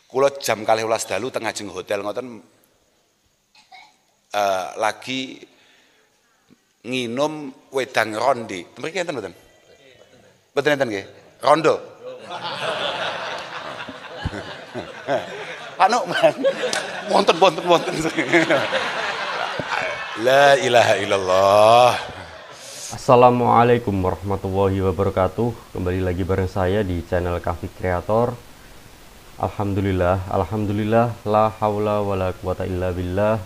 Kula jam 12 dalu teng ngajeng hotel ngoten lagi nginum wedang rondi. Mriki enten mboten? Mboten enten nggih. Rondo. Anu man. Wonten. La ilaha illallah. Assalamualaikum warahmatullahi wabarakatuh. Kembali lagi bareng saya di channel Kahfi Kreator. Alhamdulillah, la haula wala quwata illa billah.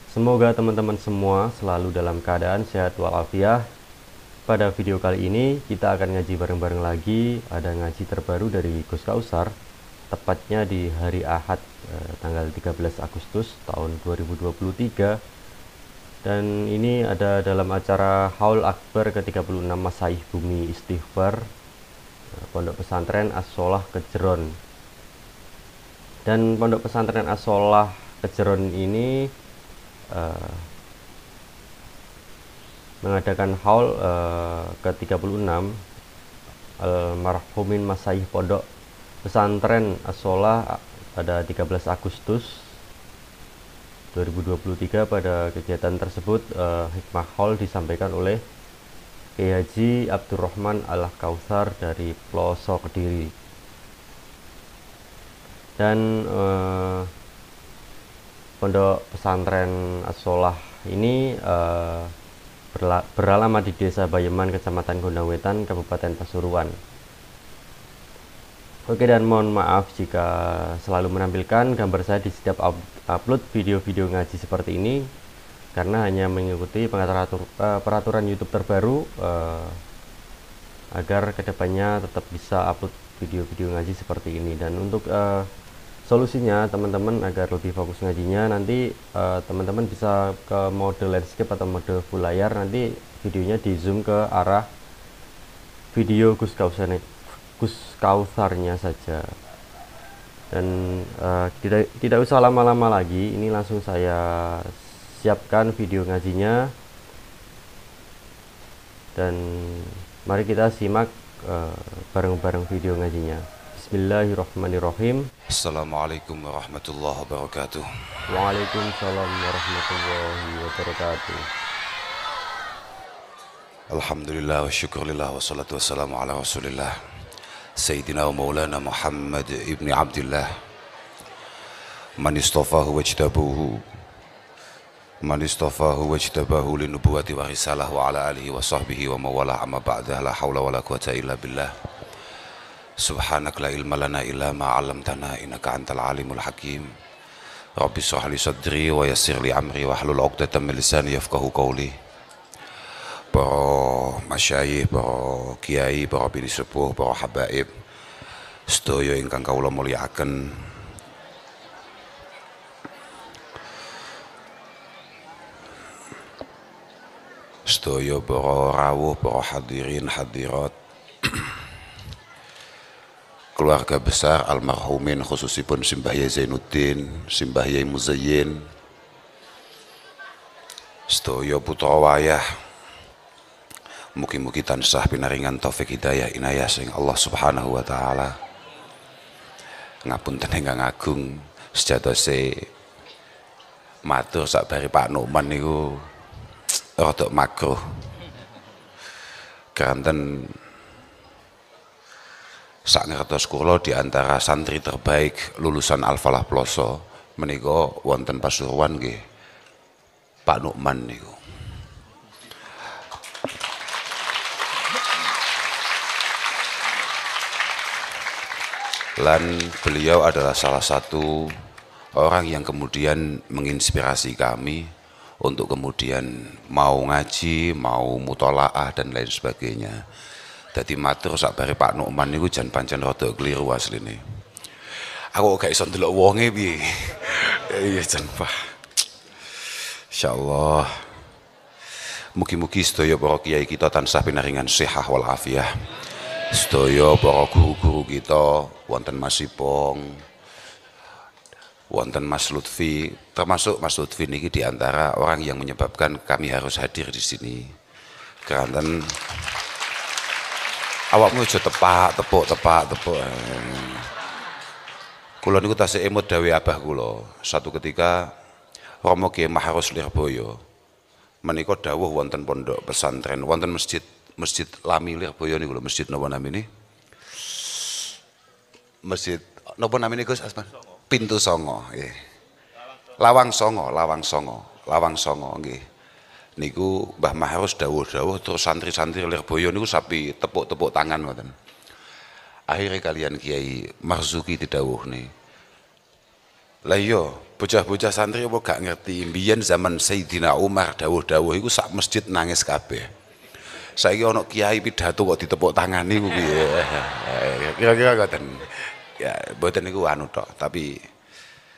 Semoga teman-teman semua selalu dalam keadaan sehat walafiat. Pada video kali ini kita akan ngaji bareng-bareng lagi. Ada ngaji terbaru dari Gus Kausar, tepatnya di hari Ahad tanggal 13 Agustus tahun 2023. Dan ini ada dalam acara Haul Akbar ke-36 Masaih Bumi Istighfar Pondok Pesantren As-Solah Kejeron. Dan Pondok Pesantren As-Solah Kejeron ini mengadakan haul ke-36 almarhumin Masaih Pondok Pesantren As-Solah pada 13 Agustus 2023. Pada kegiatan tersebut hikmah haul disampaikan oleh Kiai Haji Abdurrahman Al-Kautsar dari Ploso Kediri. Dan Pondok Pesantren As-Solah ini beralamat di Desa Bayeman, Kecamatan Gondang Wetan, Kabupaten Pasuruan. Oke, dan mohon maaf jika selalu menampilkan gambar saya di setiap upload video-video ngaji seperti ini, karena hanya mengikuti peraturan YouTube terbaru agar kedepannya tetap bisa upload video-video ngaji seperti ini. Dan untuk solusinya teman-teman agar lebih fokus ngajinya, nanti teman-teman bisa ke mode landscape atau mode full layar. Nanti videonya di zoom ke arah video Gus Kautsarnya saja. Dan tidak usah lama-lama lagi, ini langsung saya siapkan video ngajinya, dan mari kita simak bareng-bareng video ngajinya. Bismillahirrahmanirrahim. Assalamualaikum warahmatullahi wabarakatuh. Waalaikumsalam warahmatullahi wabarakatuh. Alhamdulillah wa syukurillah wa salatu wassalamu ala rasulillah Sayyidina wa maulana Muhammad ibni Abdillah Man istafahu wajtabahu linubuwati wa risalah wa ala alihi wa sahbihi wa mawalah amma ba'dah. La hawla wa la quwata illa billah. Subhanak la ilma lana illa ma 'allamtana innaka antal alimul hakim. Rabbi shrah li sadri wa yassir li amri wa hlul 'uqdatam min lisani yafqahu qawli. Para masyayikh, para kiai, para bini sepuh, para habaib sedaya ingkang kawula mulyakaken, sedaya para rawuh, para hadirin hadirat, keluarga besar almarhumin, khususipun Simbah Yai Zainuddin, Simbah Yai Muzayyin, sedaya putra wayah, mugi-mugi tansah pinaringan taufik hidayah inayah sing Allah Subhanahu wa taala. Ngapunten ingkang agung, sejatose matur sakbari Pak Nukman niku rada makruh. Kanten sak ngertos kula di antara santri terbaik lulusan Al-Falah Ploso menika wonten Pasuruan nggih Pak Nukman niku. Dan beliau adalah salah satu orang yang kemudian menginspirasi kami untuk kemudian mau ngaji, mau mutolaah dan lain sebagainya. Jadi matur sakbare Pak Nukman niku jan pancen rada kliru asline. Aku gak iso ndelok wonge piye. Iya jan Pak. Insyaallah mugi-mugi sedaya para kiai kita tansah pinaringan sehat wal afiah. Sedaya para guru-guru kita, wonten Mas Ipong, wonten Mas Lutfi, termasuk Mas Lutfi niki di antara orang yang menyebabkan kami harus hadir di sini. Kanten awakmu aja tepak. Kula niku tasih emut dawe abah kula. Satu ketika Romo Kiai Maharus Lirboyo menika dawuh wonten pondok pesantren, wonten masjid Lami Lirboyo niku lho, masjid napa namine? Masjid napa namine Gus Asman? Pintu Songo, nggih. Lawang Songo nggih. Niku Mbah Maharus dawuh-dawuh terus santri-santri Lirboyo niku sapi tepuk-tepuk tangan ngoten. Akhirnya kalian Kiai Marzuki didawuh nih. Lah iya, bocah-bocah santri apa gak ngerti mbiyen zaman Sayyidina Umar dawuh-dawuh iku sak masjid nangis kabeh. Saiki ana kiai pidato kok ditepuk tangan niku piye. Kira-kira ngoten. Ya, mboten niku anu tok, tapi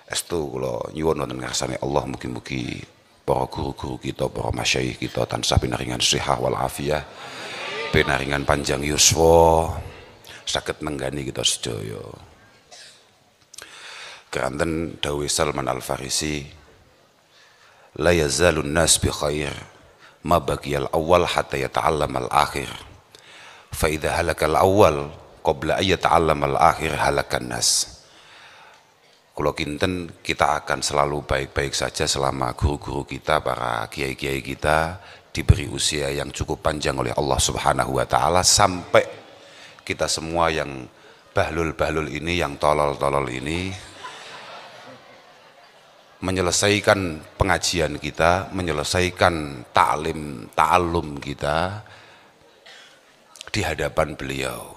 estu kula nyuwun wonten ngarsane Allah mugi-mugi para guru-guru kita, para masyayikh kita tansah pinaringan sihah wal afiyah, pinaringan panjang yuswa, saged nenggani kita sedaya. Keranten dawuh Salman Al-Farisi, la yazalun nas bi khair ma baqiyal awal hatta yata'allam al-akhir. Fa idza halaka al-awwal qabla ay yata'allam al-akhir halakan nas. Kalau kinten kita akan selalu baik-baik saja selama guru-guru kita, para kiai-kiai kita diberi usia yang cukup panjang oleh Allah Subhanahu wa taala, sampai kita semua yang bahlul-bahlul ini, yang tolol-tolol ini menyelesaikan pengajian kita, menyelesaikan ta'alum kita di hadapan beliau.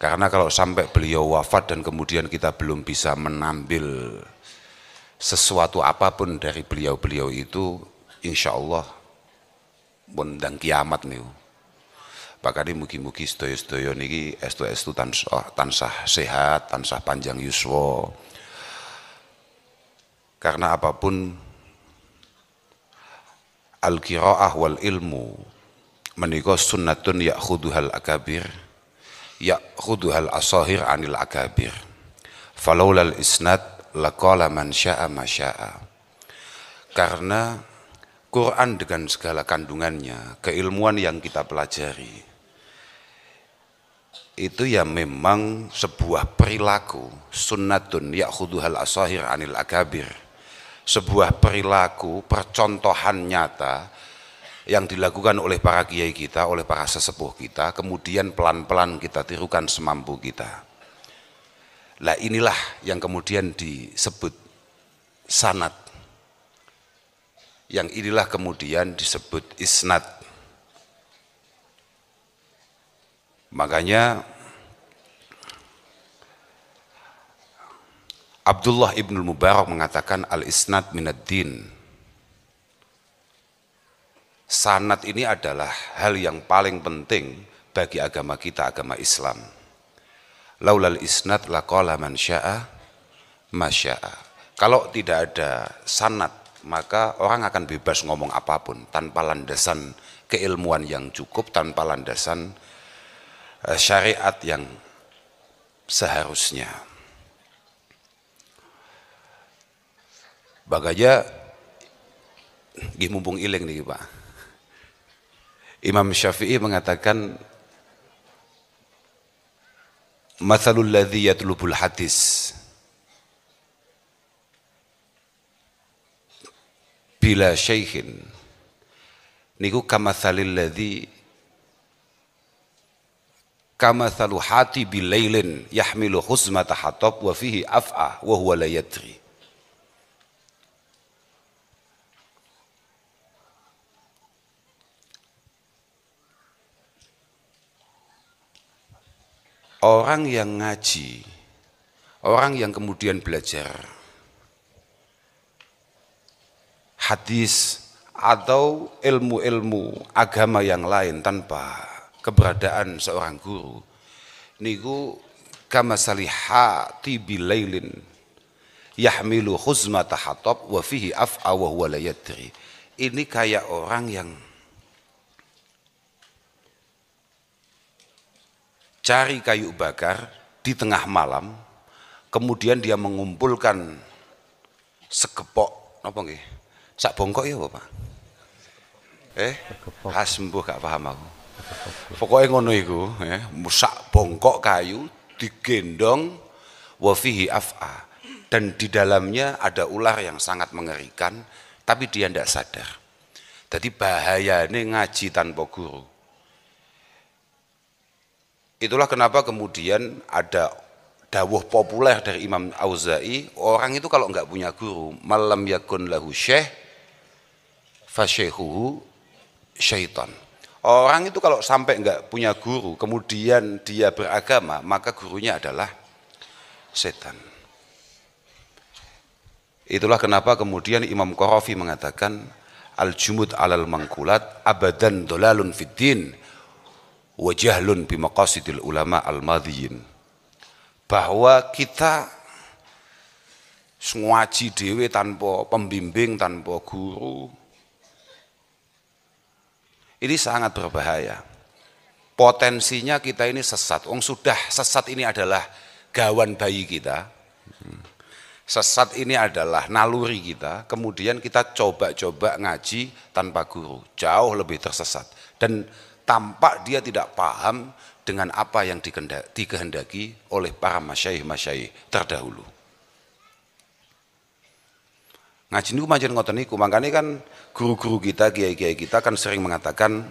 Karena kalau sampai beliau wafat dan kemudian kita belum bisa menambil sesuatu apapun dari beliau-beliau itu, insya Allah bondang kiamat nih. Bahkan mugi-mugi sedaya-sedaya niki estu-estu tansah sehat, tansah panjang yuswa. Karena apapun al-qiraah wal ilmu menika sunnatun ya'khuduhal akabir, ya'khuduhal asahir anil akabir. Falaulal isnad laqala man syaa ma syaa. Karena Quran dengan segala kandungannya, keilmuan yang kita pelajari itu ya memang sebuah perilaku, sunnatun ya'khuduhal asahir anil akabir, sebuah perilaku, percontohan nyata yang dilakukan oleh para kiai kita, oleh para sesepuh kita, kemudian pelan-pelan kita tirukan semampu kita. Lah inilah yang kemudian disebut sanad, yang inilah kemudian disebut isnad. Makanya Abdullah ibn Mubarak mengatakan al-isnad minad din. Sanad ini adalah hal yang paling penting bagi agama kita, agama Islam. Laulal isnad laqala man syaa ma syaa. Kalau tidak ada sanad, maka orang akan bebas ngomong apapun tanpa landasan keilmuan yang cukup, tanpa landasan syariat yang seharusnya. Bagaya nggih mumpung iling niki Pak. Imam Syafi'i mengatakan mathalul ladzi yatlubul hadis bila syaikhin niku kamathalil ladzi kamathalu hati bilailin yahmilu huzmata hatab wa fihi af'ah wa huwa la yadri. Orang yang ngaji, orang yang kemudian belajar hadis atau ilmu-ilmu agama yang lain tanpa keberadaan seorang guru, niku kama salihati bilailin yahmilu khuzmata hatab wa fihi af'a wa huwa la yadri. Ini kayak orang yang cari kayu bakar di tengah malam, kemudian dia mengumpulkan sekepok apa nggih? Sak bongkok ya Bapak? Sembuh gak paham aku. Pokoknya ngono iku, sak bongkok kayu digendong wa fihi af'a. dan di dalamnya ada ular yang sangat mengerikan, tapi dia tidak sadar. Jadi bahaya ini ngaji tanpa guru. Itulah kenapa kemudian ada dawuh populer dari Imam Auza'i, orang itu kalau enggak punya guru, malam yakun lahu syekh fasyekhuhu syaitan. Orang itu kalau sampai enggak punya guru, kemudian dia beragama, maka gurunya adalah setan. Itulah kenapa kemudian Imam Qarafi mengatakan al-jumud alal mangkulat abadan dolalun fiddin wa jahlun bimaqasidil ulama al-madhiyin. Bahwa kita ngaji dewe tanpa pembimbing, tanpa guru, ini sangat berbahaya. Potensinya kita ini sesat. Sudah sesat ini adalah gawan bayi kita. Sesat ini adalah naluri kita. Kemudian kita coba-coba ngaji tanpa guru, jauh lebih tersesat. Dan tampak dia tidak paham dengan apa yang dikehendaki oleh para masyaikh-masyaikh terdahulu. Ngaji niku pancen ngoten niku, makanya kan guru-guru kita, kiai-kiai kita kan sering mengatakan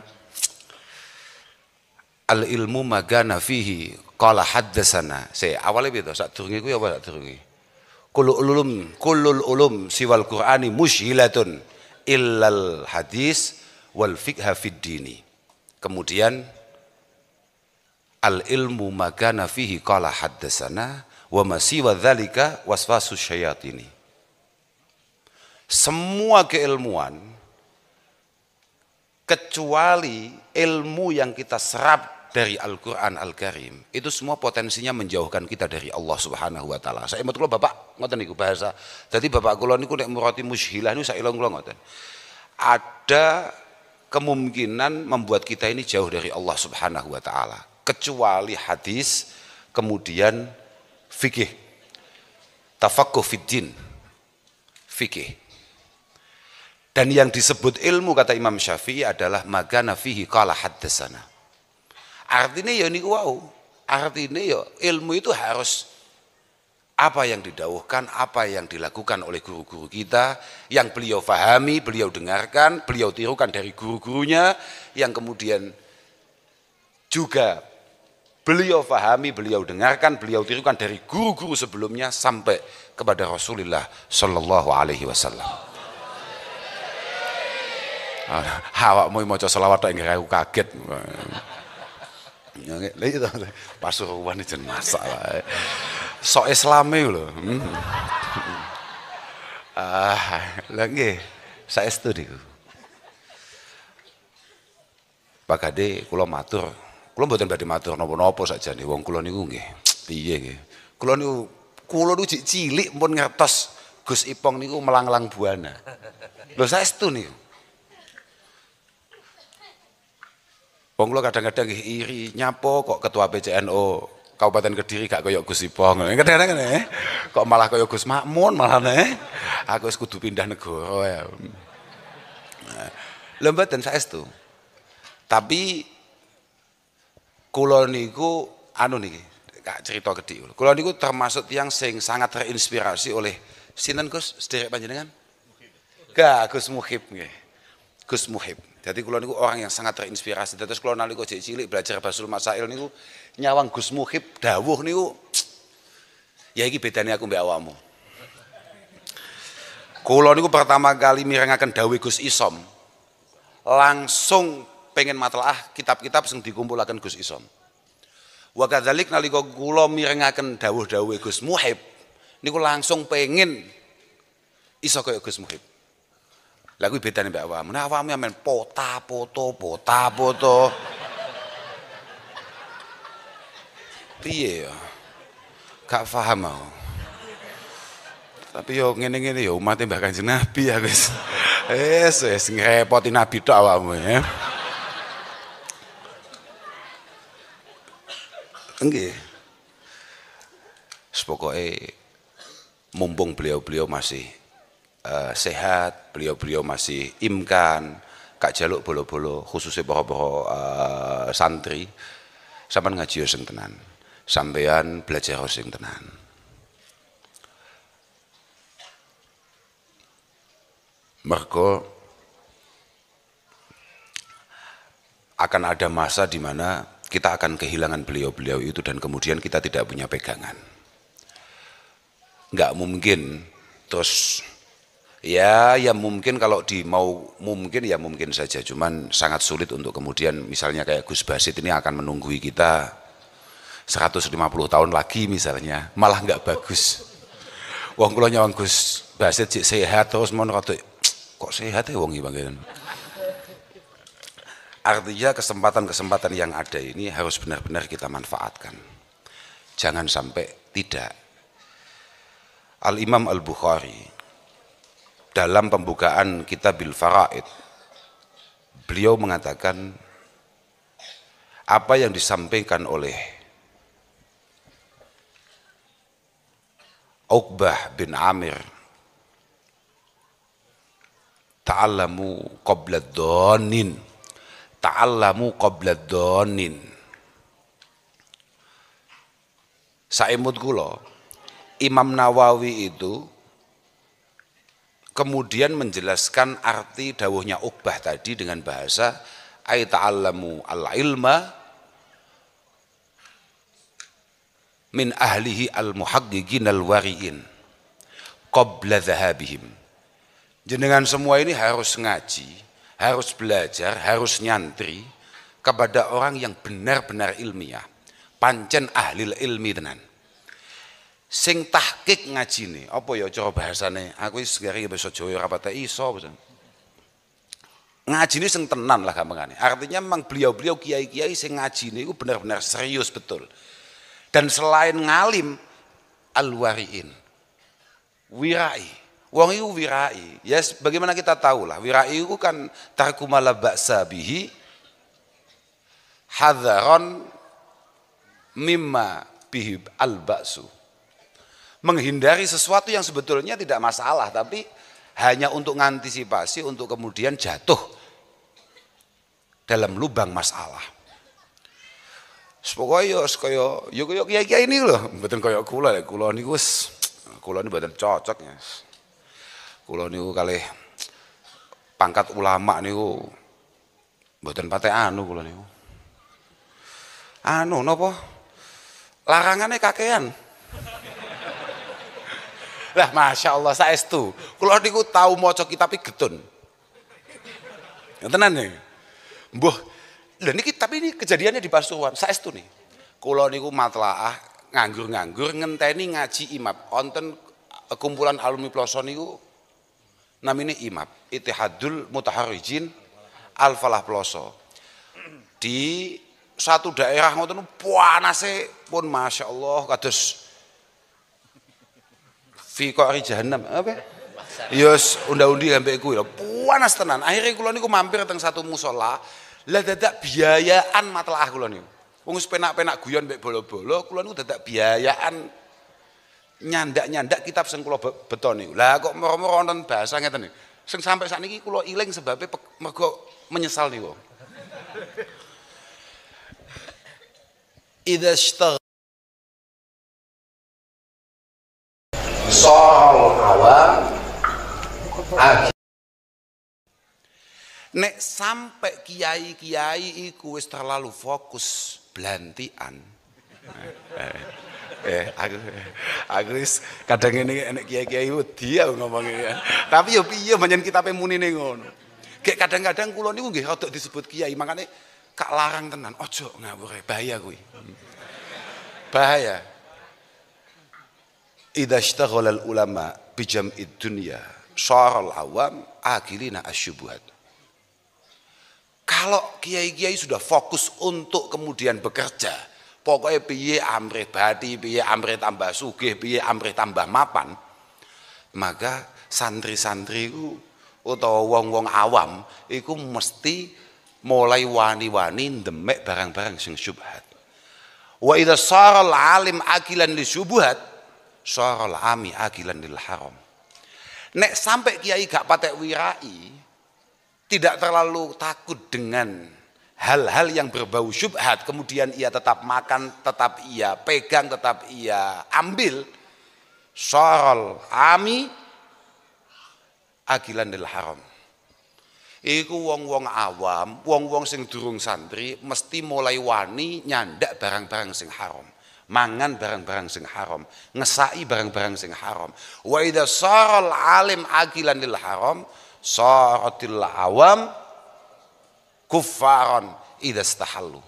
al ilmu magana fihi qala haddatsana. Saya awalnya beto, sadurunge ku ya apa sadurunge. Kullul ulum siwal Qur'ani mushhilatun illal hadis wal fiqha fid dini. Kemudian al ilmu magana fihi qala haddatsana wa ma siwa dzalika waswasus syayatini. Semua keilmuan kecuali ilmu yang kita serap dari Al-Qur'an Al-Karim itu semua potensinya menjauhkan kita dari Allah Subhanahu wa taala. Saya imut kula Bapak ngoten niku bahasa. Jadi Bapak kula niku nek murati mushhilah niku saila kula ngoten. Ada kemungkinan membuat kita ini jauh dari Allah Subhanahu wa taala, kecuali hadis, kemudian fikih, tafaqquh fid din, fikih. Dan yang disebut ilmu kata Imam Syafi'i adalah magana fihi qala haddatsana. Artinya ya niku wau, artinya ya ilmu itu harus apa yang didawuhkan, apa yang dilakukan oleh guru-guru kita, yang beliau fahami, beliau dengarkan, beliau tirukan dari guru-gurunya, yang kemudian juga beliau fahami, beliau dengarkan, beliau tirukan dari guru-guru sebelumnya sampai kepada Rasulullah Shallallahu Alaihi Wasallam. Awakmu maca selawat tok nggih aku kaget. Ya itu Pasuruan itu masalah. Sok Islame lho. Lah nggih, saestu niku. Pak Kade kula matur. Kula mboten badhe matur napa-napa sakjane wong kula niku nggih. Piye nggih. Kula niku cilik pun ngertos Gus Ipong niku melang-lang buana. Lho saestu niku. Wong kula kadang-kadang nggih iri, nyapo kok ketua PCNO Kabupaten Kediri gak koyo Gus Ipong. Kadang-kadang kok malah koyo Gus Makmun malah aku wis kudu pindah negara ya. Lha mboten saestu. Tapi kula niku anu niki, Kak cerita gedhi. Kula niku termasuk tiyang sing sangat terinspirasi oleh sinten Gus sederek panjenengan? Gus Muhib nggih. Gus Muhib. Jadi kula niku orang yang sangat terinspirasi. Terus kula nalika cilik belajar Basul Masail niku nyawang Gus Muhib dawuh niku ya iki bedane aku mbek awakmu. Kula niku pertama kali mirengaken dawuh Gus Isom langsung pengen matlaah kitab-kitab sing dikumpulaken Gus Isom. Wa kadzalik nalika kula mirengaken dawuh-dawuh Gus Muhib niku langsung pengen iso kaya Gus Muhib. Lah kuwi bedane mbak awakmu. Nah awakmu men pota-poto. Piye ya? Gak paham aku. Tapi yo ngene-ngene yo umat Mbah Kanjeng Nabi ya wis. Wis ngrepoti Nabi tok awakmu ya. Nggih. Pokoke mumpung beliau-beliau masih sehat, beliau-beliau masih imkan, gak jaluk bolo-bolo, khususnya para santri, sampean ngaji sing tenan, sampean belajar sing tenan. Mergo akan ada masa di mana kita akan kehilangan beliau-beliau itu dan kemudian kita tidak punya pegangan. Nggak mungkin terus ya mungkin kalau mungkin ya mungkin saja, cuman sangat sulit untuk kemudian misalnya kayak Gus Basit ini akan menunggui kita 150 tahun lagi misalnya, malah nggak bagus. Wong kula nyawang Gus Basit cik sehat terus mon kok sehat ya wong iki pangeran. Artinya kesempatan-kesempatan yang ada ini harus benar-benar kita manfaatkan. Jangan sampai tidak. Al-Imam Al-Bukhari dalam pembukaan Kitabil Faraid, beliau mengatakan apa yang disampaikan oleh Uqbah bin Amir, ta'allamu qabla ad-dhanin, ta'allamu qabla ad-dhanin. Saimut kula Imam Nawawi itu kemudian menjelaskan arti dawuhnya Uqbah tadi dengan bahasa ay ta'allamu al-ilma min ahlihi al-muhaqqiqin al-wari'in qabla dhahabihim. Jenengan semua ini harus ngaji, harus belajar, harus nyantri kepada orang yang benar-benar ilmiah, pancen ahli ilmi tenan. Sing tahqiq ngajine, apa ya cara bahasane? Aku wis gari basa Jawa ora pate iso. Ngajine sing tenan lah gampangane. Artinya memang beliau-beliau kiai-kiai sing ngajine iku benar-benar serius betul. Dan selain ngalim al-wari'in, wirai. Wong iku wirai. Ya bagaimana kita tahu lah, wirai itu kan tarkumala ba'sa bihi hadzaron mimma bihi al-ba'su. Menghindari sesuatu yang sebetulnya tidak masalah, tapi hanya untuk mengantisipasi untuk kemudian jatuh dalam lubang masalah. Pokoknya kaya kiai-kiai ini loh, mboten kaya kula niku wis kula niku mboten cocok ya. Kula niku kalih pangkat ulama niku mboten pate anu kula niku. Anu napa? Larangane kakean. Lah Masya Allah saestu. Kula niku tau maca kitab getun. Tenan nih. Mbuh, lha niki tapi ini kejadiannya di Pasuruan, saestu nih. Kula niku matlaah nganggur-nganggur ngenteni ngaji IMAP. Wonten kumpulan alumni Ploso niku namine IMAP, Ittihadul Mutaharrijin Al-Falah Ploso. Di satu daerah ngoten panase pun Masya Allah kados fi qari jahannam apa? Yus unda-undi sampai kuwi lho. Panas tenan. Akhirnya kula niku mampir teng satu musala, lah dadak biayaan matlaah kula niku. Wong wis penak-penak guyon mbek bola-bola, kula niku dadak biayaan nyandak-nyandak kitab sing kula beton niku. Lah kok moro-moro wonten bahasa ngeten niku. Sing sampai sakniki kula iling sebabe mergo menyesal niku. Idza soal awam nek sampai kiai-kiai iku wis terlalu fokus belantian. Aku wis kadang ini nek kiai-kiai wedi aku ngomongnya. Tapi yo piye pancen kitabe munine ngono. Kayak kadang-kadang kula niku nggih rada disebut kiai, makane kak larang tenan, ojo ngawur bahaya kuwi. Bahaya. Idza ishtaghala al-ulama bi jam'id dunya syara al-awam akilina asyubuhat. Kalau kiai-kiai sudah fokus untuk kemudian bekerja, pokoknya piye amrih badi, piye amrih tambah sugih, piye amrih tambah mapan, maka santri-santri itu atau wong-wong awam itu mesti mulai wani-wani ndemek barang-barang sing syubhat. Wa idza syara al-alim akilan li syubhat syarul ami akilan lil haram. Nek sampai kiai gak patek wirai, tidak terlalu takut dengan hal-hal yang berbau syubhat, kemudian ia tetap makan, tetap ia pegang, tetap ia ambil, syarul ami akilan lil haram. Iku wong-wong awam, wong-wong sing durung santri mesti mulai wani nyandak barang-barang sing haram. Mangan barang-barang sing haram, ngesai barang-barang sing haram. Wa idza saral alim akilan lil haram, saratil awam kuffaran idza istahallu.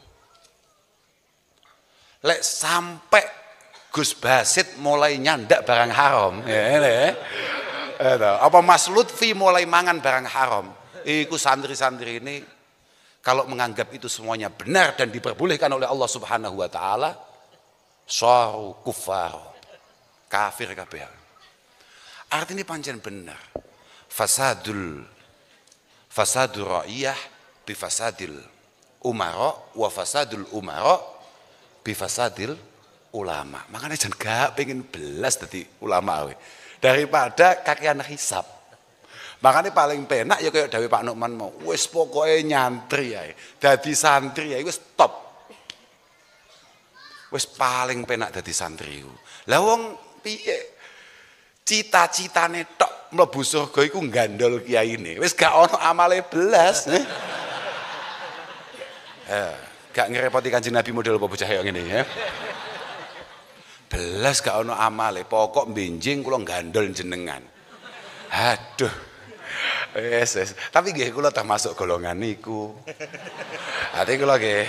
Lek sampai Gus Basit mulai nyandak barang haram, ya, apa Mas Lutfi mulai mangan barang haram. Iku santri-santri ini kalau menganggap itu semuanya benar dan diperbolehkan oleh Allah Subhanahu wa taala, saru kufar, kafir kabeh. Artinya pancen benar. Fasadur ra'iyah bi fasadil umara wa fasadul umara bi fasadil ulama. Makanya jangan gak pengen belas dadi ulama we. Daripada kakean hisab. Makanya paling penak ya kayak Dawe Pak Nukman mau, wis pokoknya nyantri ya, dadi santri ya, wis top, wis paling penak dadi santri. Lah wong piye? Cita-citane tok mlebu surga iku gandol kiyaine, wis gak ono amale belas. Gak ngerepoti Kanjeng Nabi model apa bocah kaya ngene ya. Belas gak ono amale, pokok benjing kula gandol jenengan. Aduh. Yes. Tapi nggih kula termasuk golongan niku. Ati kula nggih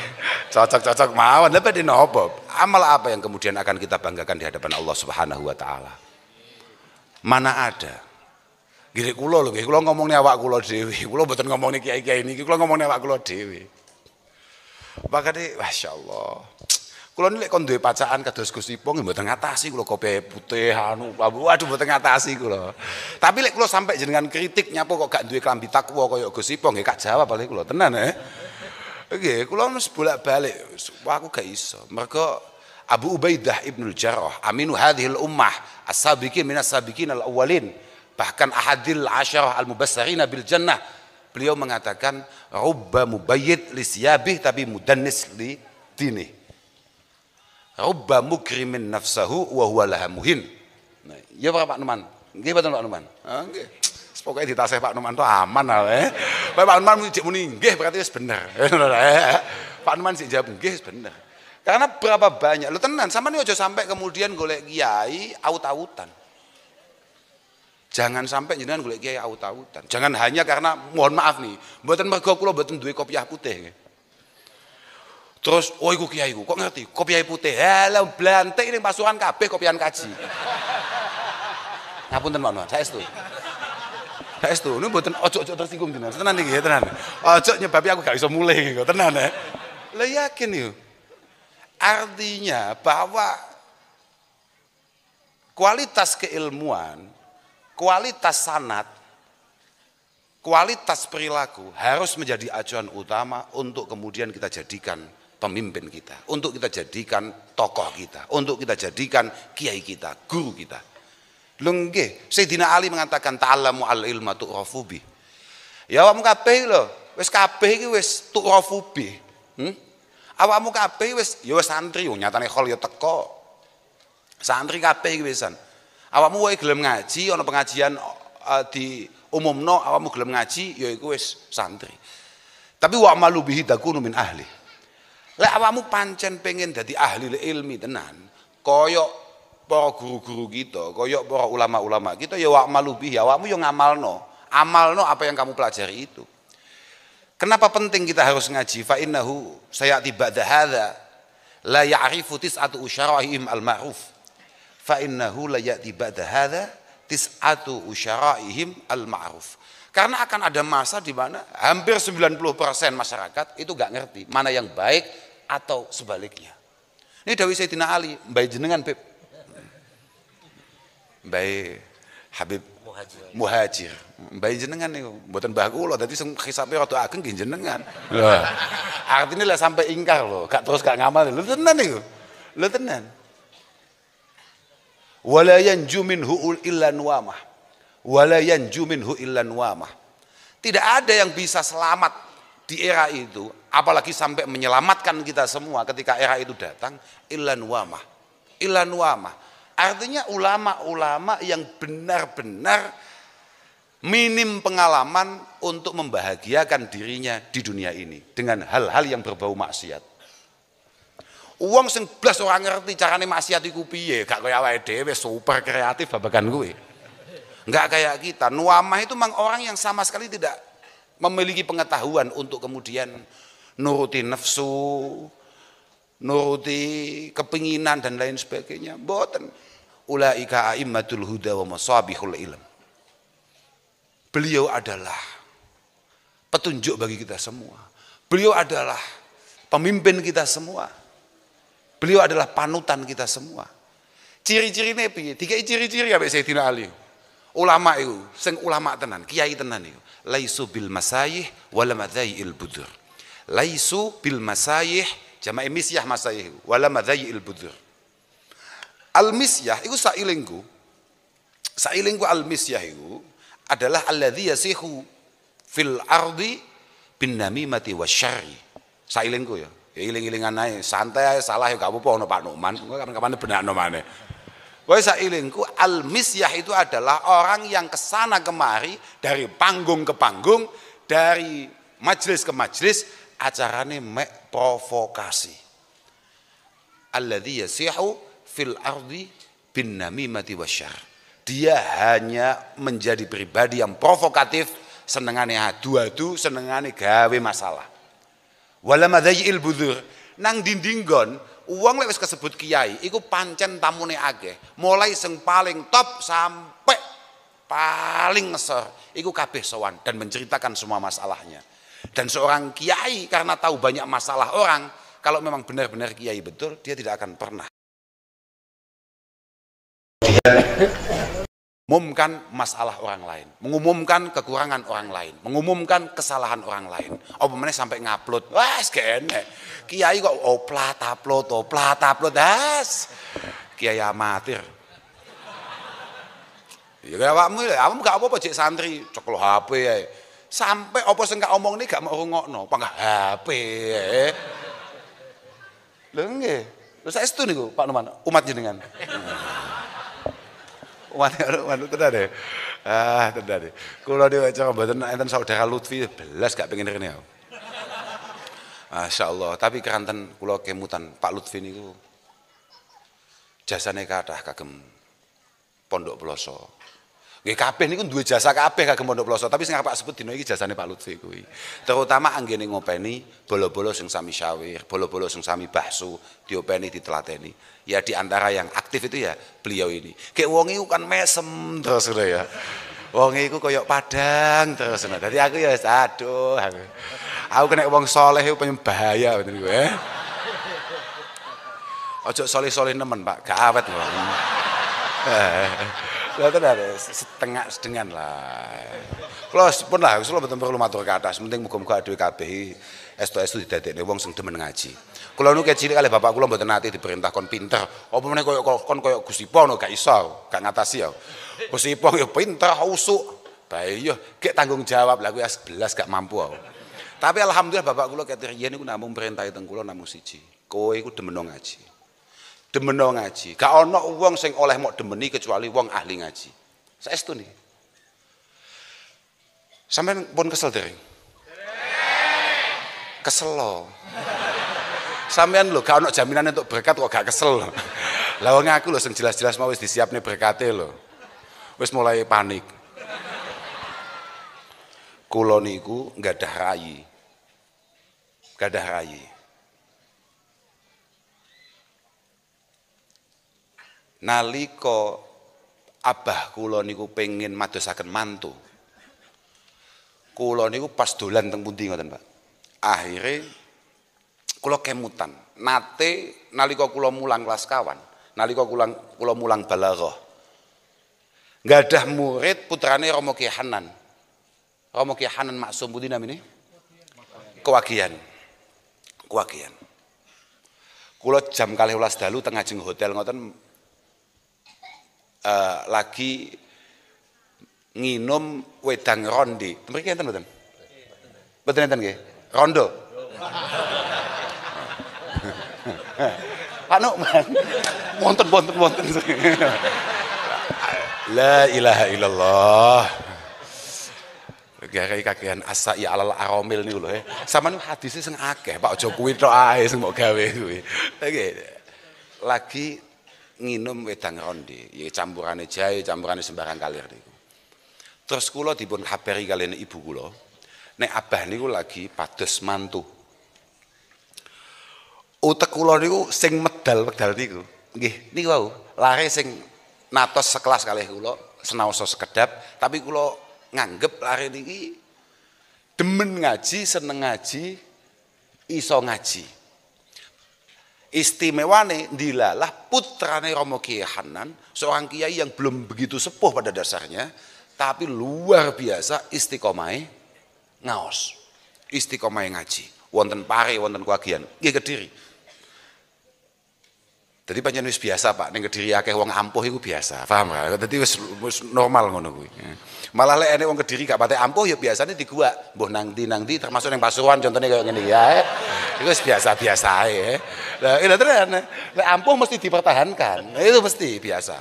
cocok-cocok mawon. Lha badhe napa? Amal apa yang kemudian akan kita banggakan di hadapan Allah Subhanahu wa taala? Mana ada? Nggih kula lho nggih, kula ngomongne awak kula dhewe. Kula mboten ngomongne kiai-kiai niki, kula ngomongne awak kula dhewe. Makane masyaallah. Kula nek kon duwe pacaan kados Gus Ipong mboten ngatasi kula kopi putih anu waduh mboten ngatasi kula. Tapi lek kula sampai jenengan kritik nyapa kok gak duwe klambi takwa kaya Gus Ipong nggih gak jawab paling kula tenan nggih kula wis bolak-balik aku gak iso. Mergo Abu Ubaidah Ibnul Jarrah aminu hadhil ummah as-sabiqin minas sabiqin al-awwalin bahkan ahadil asyarah al-mubassyirin bil jannah beliau mengatakan rubba mubayyid li siyabih tapi mudannis li dini. Rubba mukrimin nafsahu wa huwa laha muhin. Nah, ya Pak Numan. Nggih betul Pak Numan. Nggih. Pokoke ditasih Pak Numan to aman ae. Pak Numan sik muni nggih berarti wis bener. Pak Numan sik jawab nggih wis bener. Karena berapa banyak lho tenan sampean aja sampai kemudian golek kiai aut-autan. Jangan sampai jenengan golek kiai aut-autan. Jangan hanya karena mohon maaf nih, mboten mergo kula mboten duwe kopiah putih nggih. Terus, oh iku kiaiku, kok ngerti? Kopiah putih, halah blantik ini pasukan kabeh kopian kaji. Ngapunten Pak, saestu. Saestu, ini mboten ojo tersinggung tenan. Tenan iki ya, tenan. Ojo nyebabi aku gak iso mulih iki, tenan ya. Lah yakin yo. Artinya bahwa kualitas keilmuan, kualitas sanad, kualitas perilaku harus menjadi acuan utama untuk kemudian kita jadikan pemimpin kita, untuk kita jadikan tokoh kita, untuk kita jadikan kiai kita, guru kita. Lengge, Sayyidina Ali mengatakan ta'allamu al-ilma tu'rafu bi. Ya awakmu kabeh lho, wis kabeh iki wis tu'rafu bi. Awakmu kabeh wis ya wis santri, nyatane khol ya teko. Santri kabeh iki wisan. Awakmu wae gelem ngaji, ana pengajian di umumno awakmu gelem ngaji ya iku wis santri. Tapi wa amalu bihi takunu min ahli. Lek awakmu pancen pengen dadi ahli ilmi tenan, kaya para guru-guru kita, kaya para ulama-ulama kita ya wa amalu bihi, awakmu yo ngamalno. Amalno apa yang kamu pelajari itu. Kenapa penting kita harus ngaji? Fa innahu sayati ba'da hadza la ya'rifu tis'atu usyara'ihim al-ma'ruf. Fa innahu la ya'ti ba'da hadza tis'atu usyara'ihim al-ma'ruf. Karena akan ada masa di mana hampir 90% masyarakat itu gak ngerti mana yang baik atau sebaliknya. Ini dawuh Sayyidina Ali, mbae jenengan Beb. Mbae Habib Muhajir. Mbae jenengan niku mboten mbah kula dadi sing hisabe rada ageng nggih jenengan. Lho. Artine lah sampai ingkar lho, gak terus gak ngamal lho tenan niku. Lho tenan. Wala yanju minhu illa nuwamah. Wala yanju minhu illa nuwamah. Tidak ada yang bisa selamat di era itu, apalagi sampai menyelamatkan kita semua ketika era itu datang, illa nuwamah. Illa nuwamah. Artinya ulama-ulama yang benar-benar minim pengalaman untuk membahagiakan dirinya di dunia ini dengan hal-hal yang berbau maksiat. Uang sing blas ora ngerti carane maksiat iku piye, gak kaya awake dhewe super kreatif babagan kuwi. Enggak kayak kita. Nuamah itu memang orang yang sama sekali tidak memiliki pengetahuan untuk kemudian nuruti nafsu, nuruti kepinginan dan lain sebagainya. Mboten. Ulaika aimmatul huda wa masabihul ilm. Beliau adalah petunjuk bagi kita semua. Beliau adalah pemimpin kita semua. Beliau adalah panutan kita semua. Ciri-cirine piye? Dikai ciri-ciri ambek Sayyidina Ali. Ulama itu, sing ulama tenan, kiai tenan itu. Laisu bil masayih wala madzail budur. Laisu bil masayih jama'i misyah masayih wala madzail budur. Al misyah itu sailengku. Sailengku al misyah itu adalah alladzi yasihu fil ardi bin namimati wasyarri. Sailengku ya. Ya iling-ilingan ae, santai ae, salah ya gak apa-apa ono Pak Numan, kapan-kapan benakno maneh. Wae sailengku al-misyah itu adalah orang yang kesana kemari dari panggung ke panggung, dari majelis ke majelis, acarane mek provokasi. Alladzi yasihu fil ardi bin namimati wasyarr. Dia hanya menjadi pribadi yang provokatif, senengane adu-adu, senengane gawe masalah. Wala madzail budur, nang dindinggon uang lek wis kesebut kiai iku pancen tamune akeh, mulai sing paling top sampai paling ngesor iku kabeh sowan dan menceritakan semua masalahnya. Dan seorang kiai karena tahu banyak masalah orang, kalau memang benar-benar kiai betul, dia tidak akan pernah mengumumkan masalah orang lain, mengumumkan kekurangan orang lain, mengumumkan kesalahan orang lain. Apa meneh sampai ngupload, wah enek. Kiai kok oplat upload, das. Kiai amatir. Ya kaya awakmu gak apa-apa cek santri, ceklo HP ae. Sampai apa sing gak omongne gak mau rungokno, panggah HP ae. Lho nggih. Lho saestu niku Pak Numan, umat jenengan. Wanita tenan deh. Tenan deh. Kula dhewe acara mboten enten saudara Lutfi belas gak pengen rene aku. Masyaallah, tapi keranten kula kemutan Pak Lutfi niku jasane kathah kagem Pondok Ploso. Nggih kabeh niku duwe jasa kabeh kagem Pondok Ploso, tapi sing arep sebut dina iki jasane Pak Lutfi kuwi. Terutama anggene ngopeni bolo-bolo sing sami syawir, bolo-bolo sing sami bakso, diopeni ditelateni. Ya di antara yang aktif itu ya beliau ini. Kayak wong iku kan mesem terus ngono ya. Wong iku koyo padang terus ngono. Dadi aku ya aduh aku kena wong saleh iku pengen bahaya ngoten iku ya. Ojo saleh-saleh nemen Pak, gak awet kok. Lah tenan setengah sedengan lah. Kula pun lah kula mboten perlu matur kathah, penting muga-muga dhewe kabeh estu-estu didadekne wong sing demen ngaji. Kula niku cilik kalih bapak kula mboten nate diperintah kon pinter. Apa meneh koyo Gusti Pono gak iso, gak ngatasi ya. Gusti Pono ya pinter usuk. Bae yo gek tanggung jawab lah kuwi belas gak mampu aku. Tapi alhamdulillah bapak kula ketir yen niku namung perintahe teng kula namung siji. Kowe iku demen ngaji. Demeno ngaji. Gak ana wong sing oleh mok demeni kecuali wong ahli ngaji. Saestu niki. Sampeyan pun kesel dereng? Kesel lo. Sampeyan lho gak ana jaminan untuk berkat kok gak kesel lho. Lah wong aku lho sing jelas-jelas mau wis disiapne berkate lho. Wis mulai panik. Kula niku nggadah rayi. Gadah rayi. Nalika abah kula niku pengin madosaken mantu. Kula niku pas dolan teng pundi ngoten, Pak. Akhire kula kemutan. Nate nalika kula mulang kelas kawan, nalika kula mulang balaghah. Gadah murid putrane Romo Ki Hanan. Romo Ki Hanan Maksum pundi namine? Kewagian. Kewagian. Kula jam 12 dalu teng ngajeng hotel ngoten lagi nginum wedang rondi. Mriki enten mboten? Mboten enten nggih. Rondo. Anu wonten. La ilaha illallah. Gara-gara kakean asa ya alal aromil niku lho. Sampeyan hadise sing akeh, Pak aja kuwi tok ae sing mbok gawe kuwi. Lagi nginum wedang ronde, ya campurane jahe, campurane sembarang kalir niku. Terus kula dipun kabari kaliyan ibu kula, nek abah niku lagi pados mantu. Utek kula niku sing medal-medal niku. Nggih, niku wau, lare sing natos sekelas kalih kula, senaosa sekedap, tapi kula nganggep lare niki demen ngaji, seneng ngaji, iso ngaji. Istimewane dilalah putrane Romo Kiai Hanan, seorang kiai yang belum begitu sepuh pada dasarnya, tapi luar biasa istiqomahe ngaos. Istiqomahe ngaji. Wonten Pare, wonten Kuagian, nggih Kediri. Jadi pancen wis biasa Pak, ning Kediri akeh wong ampuh iku biasa, paham gak? Dadi wis normal ngono kuwi. Malah lek enek wong Kediri gak pate ampuh ya biasane di gua, mbuh nang ndi termasuk ning Pasuruan contohnya kayak ngene ya. Iku wis biasa-biasa ae. Lah iya tenan. Lek ampuh mesti dipertahankan. Itu mesti biasa.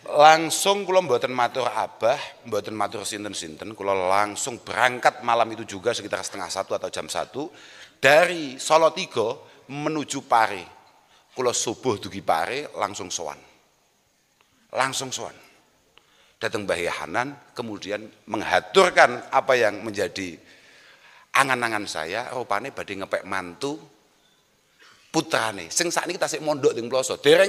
Langsung kula mboten matur abah, mboten matur sinten-sinten, kula langsung berangkat malam itu juga sekitar 12:30 atau jam 1 dari Salatiga menuju Pare. Kula subuh dugi Pare langsung sowan. Langsung sowan. Datang Mbah Hanan kemudian menghaturkan apa yang menjadi angan-angan saya, rupane badhe ngepek mantu putrane. Sing sakniki tasik mondok teng Ploso. Dereng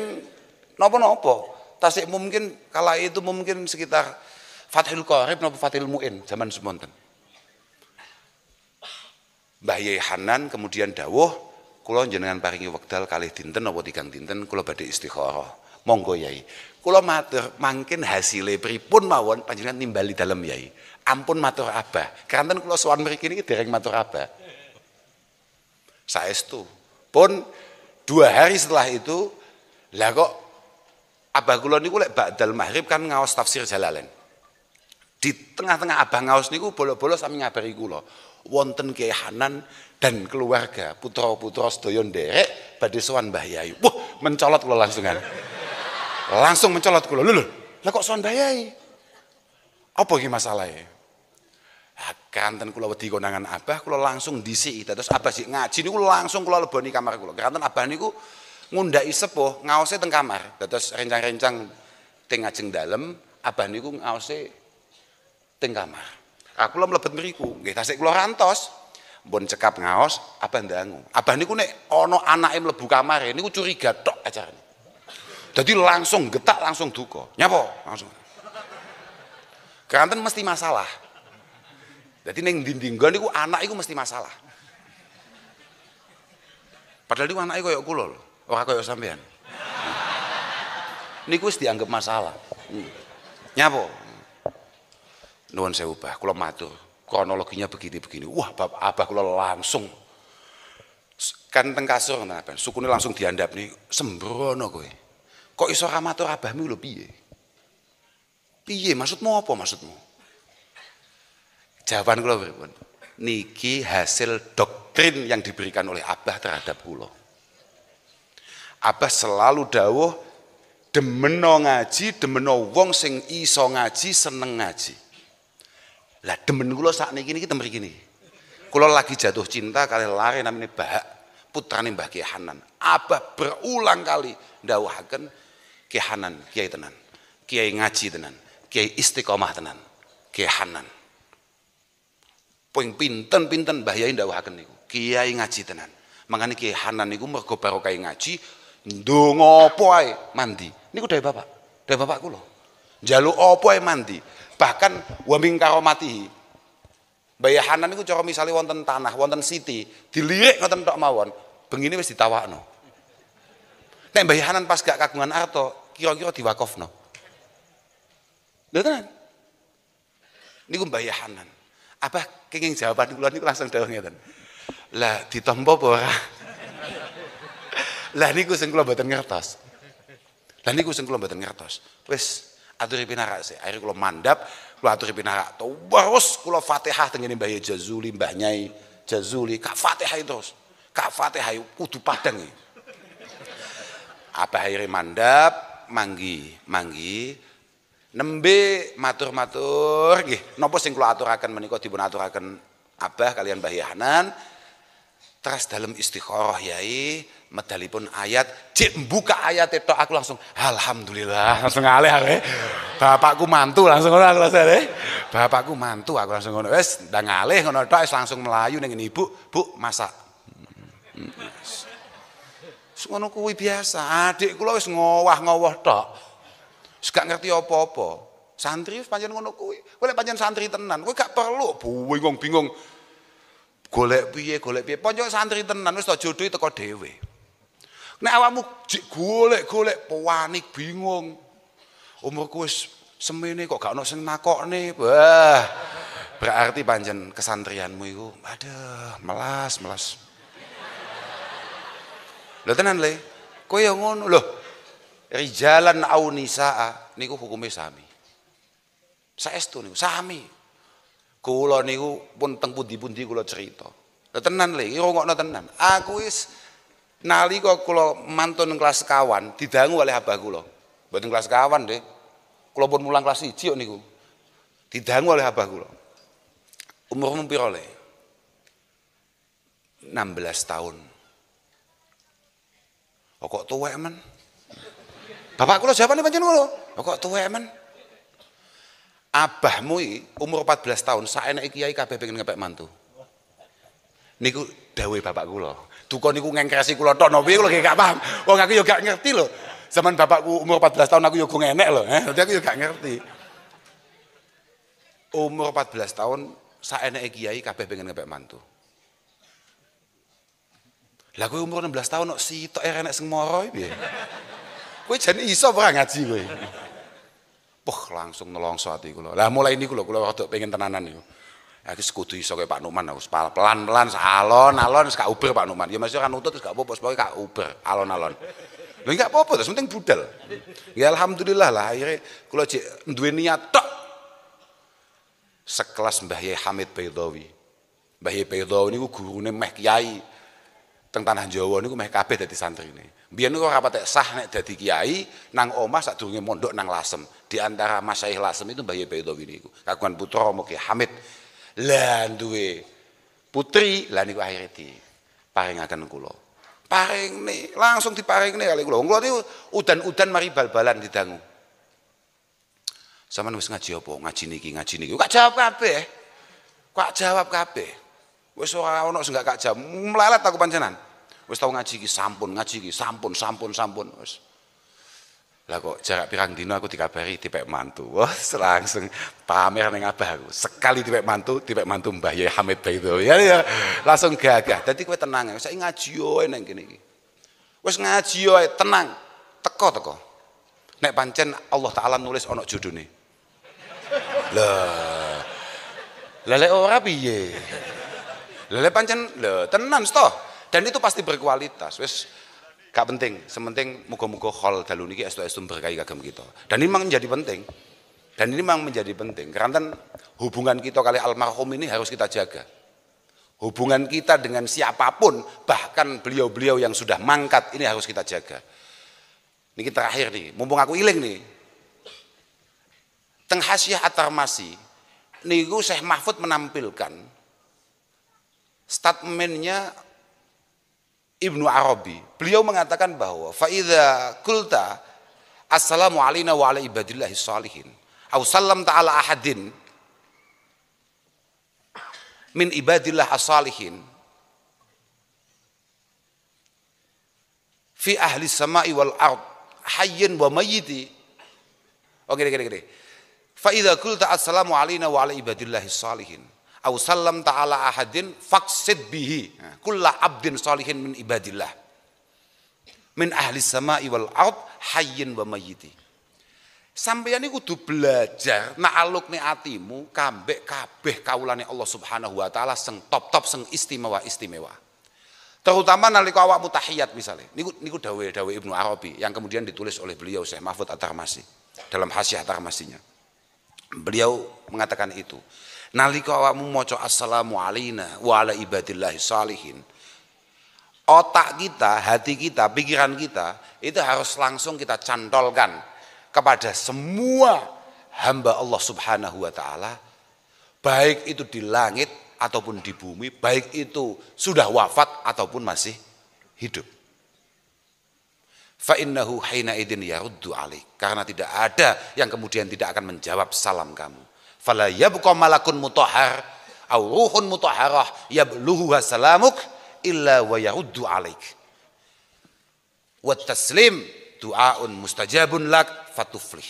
napa-napa. Tasik mungkin kala itu mungkin sekitar Fathul Qorib napa Fathul Muin zaman semonten. Mbah Hanan kemudian dawuh, kula jenengan paringi wekdal kalih dinten napa 3 dinten kula badhe istikharah. Monggo Yai. Kula matur mangkin hasile pripun mawon panjenengan nimbali dalem Yai. Ampun matur abah. Kanten kula sowan mriki niki dereng matur abah. Saestu. Pun 2 hari setelah itu lah kok abah kula niku lek ba'dal maghrib kan ngaos tafsir Jalalain. Di tengah-tengah abah ngaos niku bolo-bolo sami ngabari kula. Wonten Kiai Hanan dan keluarga, putra-putra sedaya nderek badhe sowan Mbah Yai. Wah, mencolot kula langsungan. Langsung mencolot kula. Lho, lah kok sowan Mbah Yai? Apa iki masalahe? Kanten kula wedi konangan abah, kula langsung disiki. Terus abah sik ngaji niku langsung kula leboni kamar kula. Kanten abah niku ngundhaki sepuh, ngaose teng kamar. Terus rencang-rencang teng ngajeng dalem, abah niku ngaose teng kamar. Aku kula mlebet mriku, nggih tasik kula rantos. Mbon cekap ngaos, abah ndangu. Abah niku nek ana anake mlebu kamare niku curiga tok acarane. Dadi langsung getak, langsung duka. Nyapa? Langsung. Kanten mesti masalah. Dadi ning ndi-ndi nggon niku anak iku mesti masalah. Padahal niku anake koyo kula lho, ora koyo sampean. Niku wis dianggap masalah. Nyapa? Nuwun sewu Bah, kula matur. Kronologinya begini-begini. Wah, abah kula langsung kan teng kasur ngoten abah. Sukune langsung diandap nih, sembrono kowe. Kok iso ra matur abahmu lho piye? Piye maksudmu apa maksudmu? Jawaban kula pripun? Niki hasil doktrin yang diberikan oleh abah terhadap kula. Abah selalu dawuh demeno ngaji, demeno wong sing iso ngaji, seneng ngaji. Lah demen kula sakniki niki temriki niki. Kula lagi jatuh cinta kali lare namine Bahak, putrane Mbah Kiai Hanan. Abah berulang kali ndawuhaken Kiai Hanan, kiai tenan. Kiai ngaji tenan, kiai istiqomah tenan. Kiai Hanan. Poing pinten-pinten Mbah Yai ndawuhaken niku. Kiai ngaji tenan. Mangane Kiai Hanan niku mergo barokah ngaji, ndonga apa ae mandi. Niku dari bapak. Dari bapak kula. Njaluk apa ae mandi. Bahkan wa min karomatihi. Mbah Hanan niku cara misale wonten tanah, wonten siti, dilirik ngoten tok mawon, bengine wis ditawakno. Nek Mbah Hanan pas gak kagungan arta, kira-kira diwakofno. Lho tenan. Niku Mbah Hanan. Apa kenging jawaban kula niku langsung dawuh ngeten. Lah ditampa apa ora? Lah niku sing kula mboten ngertos. Lah niku sing kula mboten ngertos. Wis aturi pinarak sih. Akhire kula mandap, kula aturi pinarak. Terus kula Fatihah tengene Mbah Jazuli, Mbah Nyai Jazuli, Kak Fatihah terus. Kak Fatihah kudu padang iki. Apa akhire mandap, manggi. Nembe matur-matur nggih napa sing kula aturaken menika dipun aturaken Abah kalian Mbah Yahnan. Teras dalam istikharah yai medalipun ayat jek buka ayat itu aku langsung alhamdulillah langsung ngalih aku bapakku mantu langsung ngono aku langsung bapakku mantu aku langsung ngono wis ndang ngalih ngono tok langsung melayu ning ibu bu masak ngono kuwi biasa adik kula wis ngowah-ngowoh tok wis gak ngerti apa-apa santri pancen ngono kuwi kowe lek pancen santri tenan kowe gak perlu bingung golek piye ponjok santri tenan wis tak jodohi teko dhewe nek awakmu golek-golek panik bingung umurku wis semene kok gak ono sing nakokne wah berarti pancen kesantrianmu iku aduh melas lho tenan le kowe ya ngono lho rijalan au nisaa niku hukume sami saestu niku sami. Kula niku pun teng pundi-pundi kula cerita. Lha tenan le, rungokno tenan. Aku wis nalika kula mantun kelas sekawan didangu oleh abah kula. Mboten kelas sekawan, Dik. Kula pun mulang kelas 1 kok niku. Didangu oleh abah kula. Umurmu pira le? 16 tahun. Kok tuwek men? Bapak kula jawabane pancen ngono. Kok tuwek men? Abahmu umur 14 tahun saeneke kiai kabeh pengen ngepek mantu. Niku dawuhe bapak kula. Duka niku ngengkresi kula tok napa kula gak paham. Wong aku yo gak ngerti lho. Zaman bapakku umur 14 tahun aku yo go enek lho, Dadi aku yo gak ngerti. Umur 14 tahun saeneke kiai kabeh pengen ngepek mantu. Lah kowe umur 16 tahun kok sitok enek sing moro piye? Kowe jan iso ora ngaji kowe? Langsung nelongso ati kula. Lah mulai niku lho kula rada pengen tenanan niku. Aku sekudu iso kaya Pak Nukman aku pelan-pelan alon-alon gak uber Pak Nukman. Ya mesti kan nutut gak apa-apa pokoke gak uber alon-alon. Lho enggak apa-apa terus penting budal. Ya alhamdulillah lah akhirnya kula jek duwe niat tok. Sekelas Mbah Yai Hamid Baidawi. Mbah Yai Baidawi niku gurune meh kiai teng tanah Jawa niku meh kabeh dadi santrine. Biyen niku ora patek sah nek dadi kiai nang omah sadurunge mondok nang Lasem. Di antara Masyaikh Lasem itu Mbah Yai Baidawi niku. Kagungan putra Mugi Hamid. Lah duwe putri, lah niku akhire diparingaken kula. Paringne, langsung diparingne kali kula. Wong kula niku udan-udan mari bal-balan didangu. Sampeyan wis ngaji apa? Ngaji niki. Kok jawab kabeh. Kok jawab kabeh. Wis ora ono sing gak jawab. Melelet aku pancenan. Wis tau ngaji iki sampun wis. Lah kok jarak pirang dino aku dikabari dipek mantu. Wah, langsung pamer ning abah aku. Sekali dipek mantu Mbah Yai Hamid Baidawi. Ya langsung gagah. Dadi kowe tenang, saiki ngaji yo nang kene iki. Wis ngaji yo tenang. Teko. Nek pancen Allah taala nulis ana jodone. Lah lek ora piye? Lek pancen lho tenan toh. Dan itu pasti berkualitas. Wis gak penting, sementing muga-muga khol dalu niki estu-estu berkahi kagem kita. Dan ini memang menjadi penting. Karena hubungan kita kali almarhum ini harus kita jaga. Hubungan kita dengan siapapun, bahkan beliau-beliau yang sudah mangkat ini harus kita jaga. Niki terakhir nih, mumpung aku iling nih. Teng Hasyiah At-Tarmasi niku Syekh Mahfud menampilkan statementnya Ibnu Arabi. Beliau mengatakan bahwa faidza qulta assalamu alayna wa ala ibadillahi shalihin aw sallam ta'ala ahadin min ibadillah as-salihin fi ahli samai wal ard hayyin wa mayyiti. Oke. Faidza qulta assalamu alayna wa ala ibadillahi shalihin aw sallam ta'ala ahadin faqsid bihi kulla abdin salihin min ibadillah min ahli samai wal ard hayyin wa mayyiti. Sampeyan iku kudu belajar na'alukne atimu kambek kabeh kawulane Allah Subhanahu wa taala sing top-top sing istimewa. Terutama nalika awakmu tahiyat misalnya. Niku dawuh Ibnu Arabi yang kemudian ditulis oleh beliau Syekh Mahfud At-Tarmasi dalam Hasyiah At-Tarmasinya. Beliau mengatakan itu. Nalika awakmu maca assalamu alayna wa ala ibadillahi shalihin, otak kita, hati kita, pikiran kita itu harus langsung kita cantolkan kepada semua hamba Allah Subhanahu wa taala, baik itu di langit ataupun di bumi, baik itu sudah wafat ataupun masih hidup. Fa innahu hina idin yaruddu alaik, karena tidak ada yang kemudian tidak akan menjawab salam kamu. Fala yabqa malakun mutahhar au ruhun mutahharah yabluhu salamuk illa wa yaruddu alaik. Wa taslim du'aun mustajabun lak fatuflih.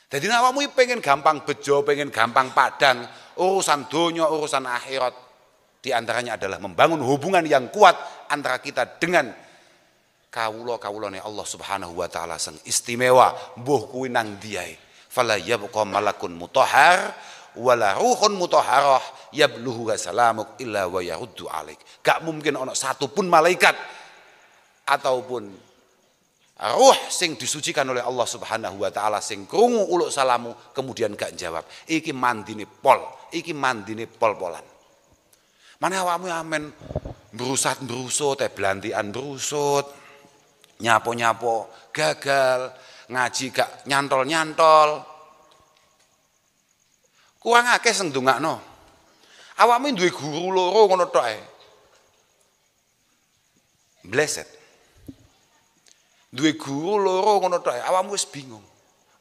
Jadi awakmu pengen gampang bejo, pengen gampang padang, urusan dunia, urusan akhirat, di antaranya adalah membangun hubungan yang kuat antara kita dengan kawula-kawulane Allah Subhanahu wa taala sing istimewa, mbuh kuwi nang diae. Fala yabqa malakun mutahhar wala ruhun mutahharah yabluhu salamuk illa wa yaruddu alaik. Gak mungkin ana satu pun malaikat ataupun ruh sing disucikan oleh Allah Subhanahu wa taala sing krungu uluk salamu kemudian gak jawab. Iki mandine pol, iki mandine pol-polan. Mana awakmu amen brusat-brusut, blantian brusut, nyapo-nyapo gagal, ngaji gak nyantol-nyantol. Kurang akeh sing ndongakno. Awakmu duwe guru loro ngono tok ae. Bleset. Duwe guru loro ngono tok ae, awakmu wis bingung.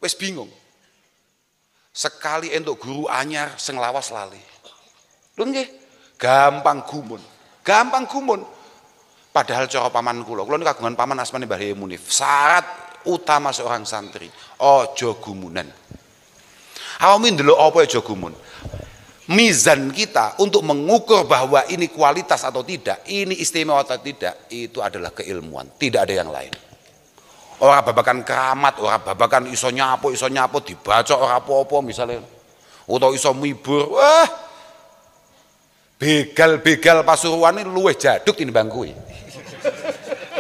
Wis bingung. Sekali entuk guru anyar sing lawas lali. Lho nggih, gampang gumun. Gampang gumun. Padahal cara paman kula niku kagungan paman asmane Mbah Yai Munif. Syarat utama seorang santri, aja gumunan. Awakmu ndelok apa aja gumun. Mizan kita untuk mengukur bahwa ini kualitas atau tidak, ini istimewa atau tidak, itu adalah keilmuan, tidak ada yang lain. Orang babakan keramat, orang babakan iso nyapo dibaca orang apa-apa misalnya, atau iso mibur, wah, begal-begal Pasuruan ini luwih jaduk tinimbang kuwi.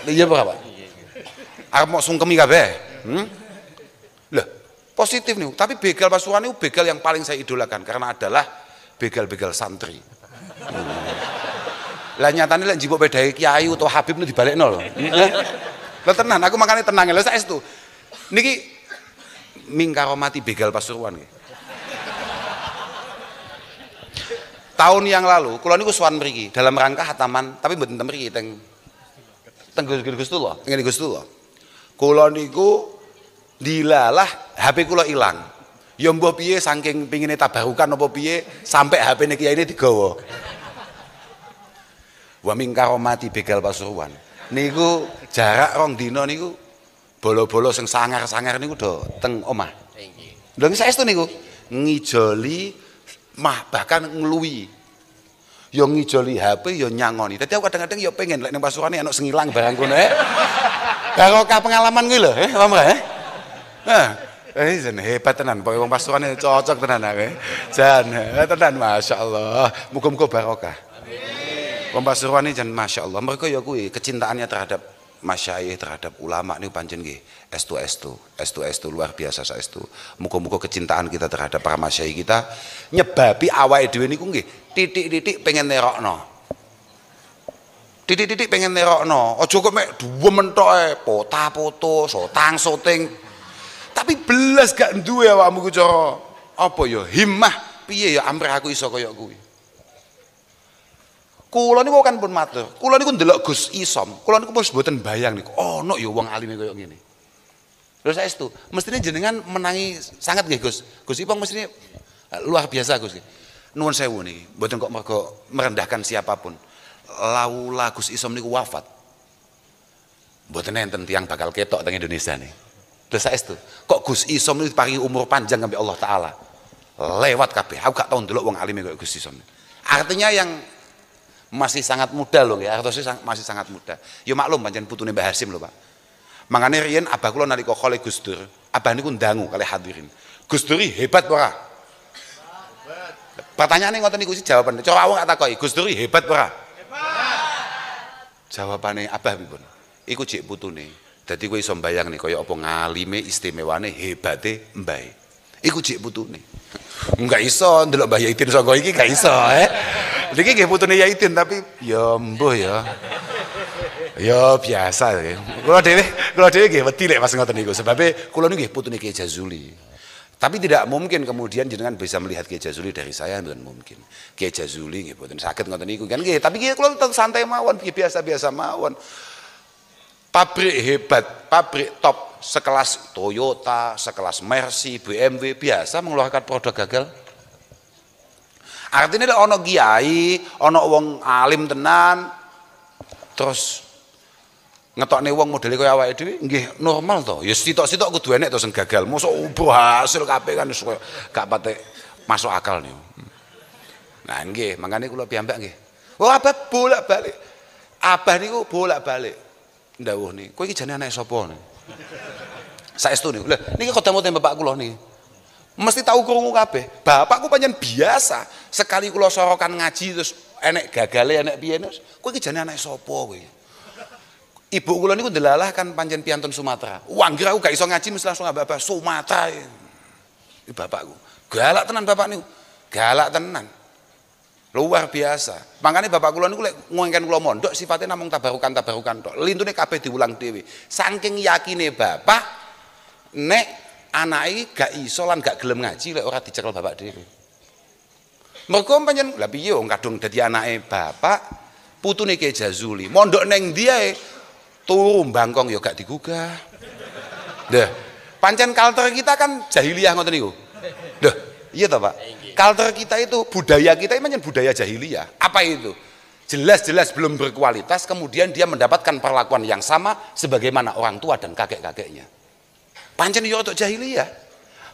Iya berapa? Arep mau sungkemi kabeh. Lah, positif nih, tapi begal Pasuruan itu begal yang paling saya idolakan karena adalah begal-begal santri. Lah nyatane lek njipuk pedae kiai utawa habib nu dibalekno lho. Lah tenan, aku makane tenang lho saestu. Niki mingkaromati begal Pasuruan nggih. Tahun yang lalu kula niku sowan mriki dalam rangka hataman tapi mboten ten mriki teng Gustullah, teng Gustullah. Kula niku dilalah HP kula ilang. Ya mbah piye saking pingine tabarukan apa piye sampai HP-ne kiai ini digawa. Wa mingkaromati begal Pasuruan. Niku jarak rong dina niku bolo-bolo sing sangar-sangar niku do teng omah. Lha saestu niku ngijoli bahkan ngluwi. Ya ngijoli HP ya nyangoni. Dadi aku kadang-kadang ya pengen lek ning Pasuruan ana sing ilang barang kono barokah pengalaman kuwi lho, paham gak? Jan hebat tenan, pokoke wong Pasuruan cocok tenan aku. Jan tenan masyaallah. Muga-muga barokah. Wong Pasuruan jan masyaallah. Mereka ya kuwi kecintaannya terhadap masyayikh, terhadap ulama niku pancen nggih estu luar biasa saestu. Muga-muga kecintaan kita terhadap para masyayikh kita nyebabi awake dhewe niku nggih titik-titik pengen nerokno. Titik-titik pengen nerokno. Aja kok mek duwemen tok pota-poto, sotang-soting. Tapi belas gak duwe awakmu ku cara apa ya himmah piye ya amrih aku iso kaya kuwi. Kula niku kan pun matur. Kula niku ndelok Gus Isom. Kula niku wis mboten bayang niku ono ya wong alime kaya ngene. Lho saestu, mestine jenengan menangi sangat nggih Gus. Gus Ipong mestine luar biasa Gus. Nuwun sewu niki, mboten kok mergo merendahkan siapapun. Laula Gus Isom niku wafat. Mboten enten tiyang bakal ketok teng Indonesia nih. Dosa itu, kok Gus Isom itu diparingi umur panjang sampai Allah Ta'ala lewat kabeh. Aku gak tau ndelok wong alim kayak Gus Isom. Artinya yang masih sangat muda loh ya, artinya masih sangat muda. Ya maklum pancen putune Mbah Hasim lho Pak. Mangane riyen abah kula nalika khole Gus Dur, abah niku ndangu kalih hadirin. Gus Dur hebat ora? Pertanyaane ngoten niku sih jawabane. Cara awak tak takoki, Gus Dur hebat ora? Hebat. Jawabane abah pripun? Iku jek putune. Dadi kowe iso mbayang nih kaya apa ngalime istimewane hebate mbae. Iku jek putune. Enggak iso ndelok Mbah Yaitin saka iki gak iso Niki nggih putune Yaitin tapi ya mbuh ya. Ya biasa ya. Kula dhewe nggih wedi lek pas ngoten niku. Sebabe kula niku nggih putune Kiai Jazuli. Tapi tidak mungkin kemudian jenengan bisa melihat Kiai Jazuli dari saya, mboten mungkin. Kiai Jazuli nggih mboten saged ngoten niku kan nggih, tapi kula tetep santai mawon, biasa-biasa mawon. Pabrik hebat, pabrik top sekelas Toyota, sekelas Mercy, BMW biasa mengeluarkan produk gagal. Artinya lek ana kiai, ana wong alim tenan terus ngetokne wong modele kaya awake dhewe nggih normal to. Ya sitok-sitok kudu enek to sing gagal. Mosok berhasil kabeh kan gak patek masuk akal niku. Nah nggih, makane kula piyambak nggih. Oh abah bolak-balik. Abah niku bolak-balik ndawuh niku. Kowe iki jane anake sapa niku? Saestu niku. Lha niki kodamote bapak kula niki. Mesti tahu krungu kabeh. Bapakku pancen biasa. Sekali kula sorokan ngaji terus enek gagale enek piye terus. Kowe iki jane anake sapa kowe? Ibu kula niku ndelalah kan pancen piantun Sumatera. Wangger aku gak iso ngaji mesti langsung Bapak Sumatera. Iki bapakku. Galak tenan bapak niku. Galak tenan. Luar biasa. Makanya bapak kula niku lek ngengken kula mondok sifatnya namung tabarukan tok. Lintune kabeh diulang dhewe. Saking yakine bapak nek anake gak iso lan gak gelem ngaji lek ora dicekel bapak dhewe. Mergo pancen lha piye wong kadung dadi anake bapak putune Kiai Jazuli. Mondok neng ndi ae turu bangkong ya gak digugah. Deh, pancen culture kita kan jahiliyah ngoten niku. Deh, iya toh Pak? Culture kita itu, budaya kita itu pancen budaya jahiliyah. Apa itu? Jelas-jelas belum berkualitas, kemudian dia mendapatkan perlakuan yang sama sebagaimana orang tua dan kakek-kakeknya. Pancen ya untuk jahiliyah.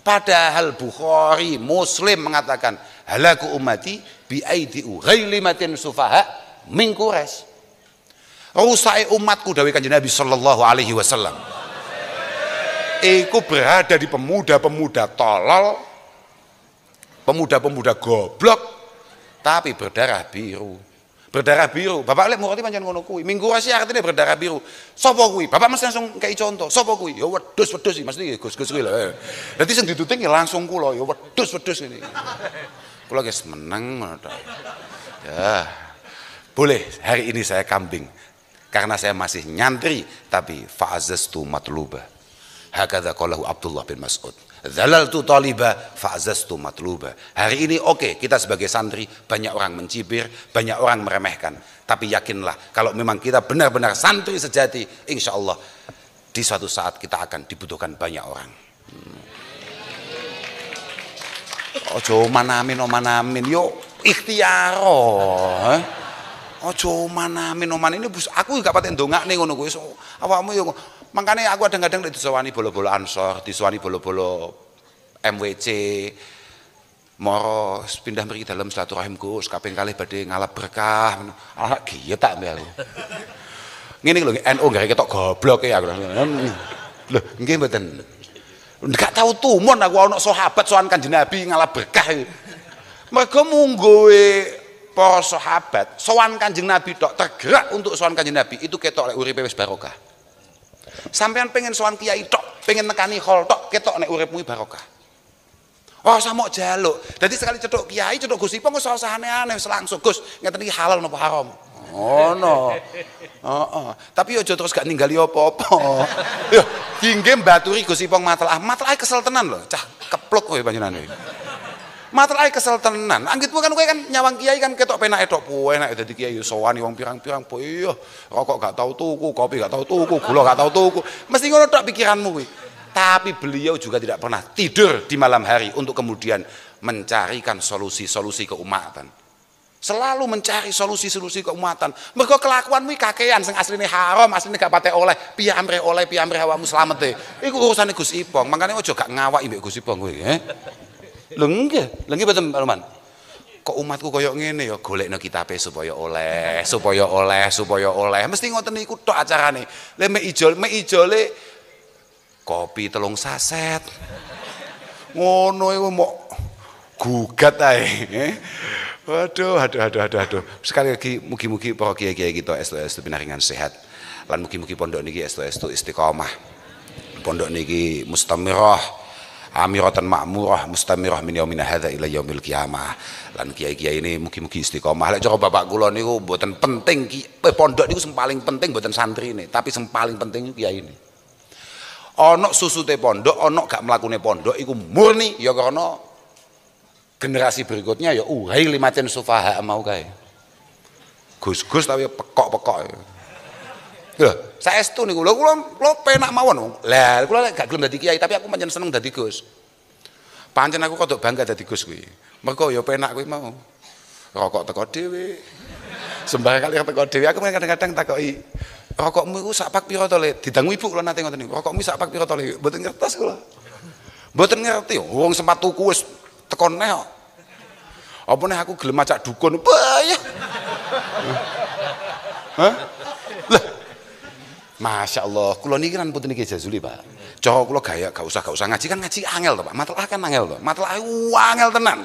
Padahal Bukhari, Muslim mengatakan, halaku ummati bi aidiu ghailimatin sufaha min Quraisy. Rusake umatku dawuh Kanjeng Nabi sallallahu alaihi wasallam. Iku berada di pemuda-pemuda tolol, pemuda-pemuda goblok, tapi berdarah biru. Berdarah biru. Bapak lek ngerti pancen ngono kuwi. Minggu Quraisy artine berdarah biru. Sapa kuwi? Bapak mesti langsung kei contoh. Sapa kuwi? Ya wedhus-wedhus iki mesti Gus-gus kuwi lho. Dadi sing dituting ya langsung kula ya wedhus-wedhus ini. Kula guys meneng ngono to. Ya. Boleh hari ini saya kambing. Karena saya masih nyantri, tapi fa'azastu matluba. Hakadha qalahu Abdullah bin Mas'ud. Dhalaltu taliba fa'azastu matluba. Hari ini oke, kita sebagai santri banyak orang mencibir, banyak orang meremehkan. Tapi yakinlah kalau memang kita benar-benar santri sejati, insya Allah di suatu saat kita akan dibutuhkan banyak orang. Ojo manamin yo ikhtiaro. Ojo manamin ini aku gak patek ndongakne ngono kuwi. Awakmu yo mangkane aku kadang-kadang nek disowani bolo-bolo Ansor, disowani bolo-bolo MWC, moro pindah mriki dalam silaturahim Gus, kaping kalih badhe ngalap berkah. Ah giye tak mbek aku. Ngene lho NU gak ketok goblok e aku. Lho nggih mboten. Gak tau tumon aku ana sahabat sowan Kanjeng Nabi ngalap berkah. Mergo munggoe para sahabat sowan Kanjeng Nabi tok tergerak untuk sowan Kanjeng Nabi itu ketok lek uripe wis barokah. Sampean pengen sowan kiai tok, pengen nekani hol tok ketok nek uripmu barokah. Oh samok jaluk. Dadi sekali cetuk kiai, cetuk Gus Ipong wis usah aneh-aneh wis langsung Gus, ngeten iki halal napa haram. Oh no. Tapi aja terus gak ninggali apa-apa. Yo dingge mbaturi Gus Ipong masalah kesel tenan lho, cah kepluk kowe panjenengan. Matrae kesel tenan. Anggitmu kan kowe kan nyawang kiai kan ketok penake tok enak dadi kiai sowani wong pirang-pirang po iya rokok gak tau tuku, kopi gak tau tuku, gula gak tau tuku. Mesti ngono tok pikiranmu kuwi. Tapi beliau juga tidak pernah tidur di malam hari untuk kemudian mencarikan solusi-solusi keumatan. Selalu mencari solusi-solusi keumatan. Mergo kelakuanmu kakean sing asline haram, asline gak patek oleh, piamre awakmu slamete. Iku urusane Gus Ipong. Makane aja gak ngawaki mbek Gus Ipong kowe, Lho nggih mboten Pak Luman. Kok umatku koyo ngene ya golekno kitabe supaya oleh. Mesti ngoten niku tok acarane. Lek mek ijole kopi 3 saset. Ngono iku mok gugat ae. Waduh. Sekali lagi mugi-mugi para kiai-kiai kita estu pinaringan sehat. Lan mugi-mugi pondok niki estu istiqomah. Pondok niki mustamirah. amiratan ma'murah mustamirah min yaumina hadza ila yaumil qiyamah. Lan kiai-kiai ini mugi-mugi istiqomah. Lek cara bapak kula niku mboten penting pondok niku sing paling penting mboten santrine, tapi sing paling penting kiai ini. Ana susute pondok, ana gak mlakune pondok iku murni ya karena generasi berikutnya ya uhai limatin sufaha mau kae. Gus-gus tapi pekok-pekok. Lho, saestu niku lho kula penak mawon. Lah kula gak gelem dadi kiai tapi aku pancen seneng dadi Gus. Pancen aku kodok bangga dadi Gus kuwi. Mergo ya penak kuwi mau. Rokok teko dhewe. Sembarang kali teko dhewe aku kadang-kadang takoki, "Rokokmu iku sak pak pira to, Le?" Didangu ibu kula nate ngoten niku. "Rokokmu sak pak pira to, Le?" Mboten ngertos kula. Mboten ngerti. Wong sempat tuku wis teko neh kok. Apa nih aku gelem macak dukun bayah. Hah? Lah. Masya Allah, kula niki kan putune Ki Jazuli, Pak. Cara kula gak usah ngaji kan ngaji angel to, Pak. Matlaah kan angel to. Matlaah angel tenan.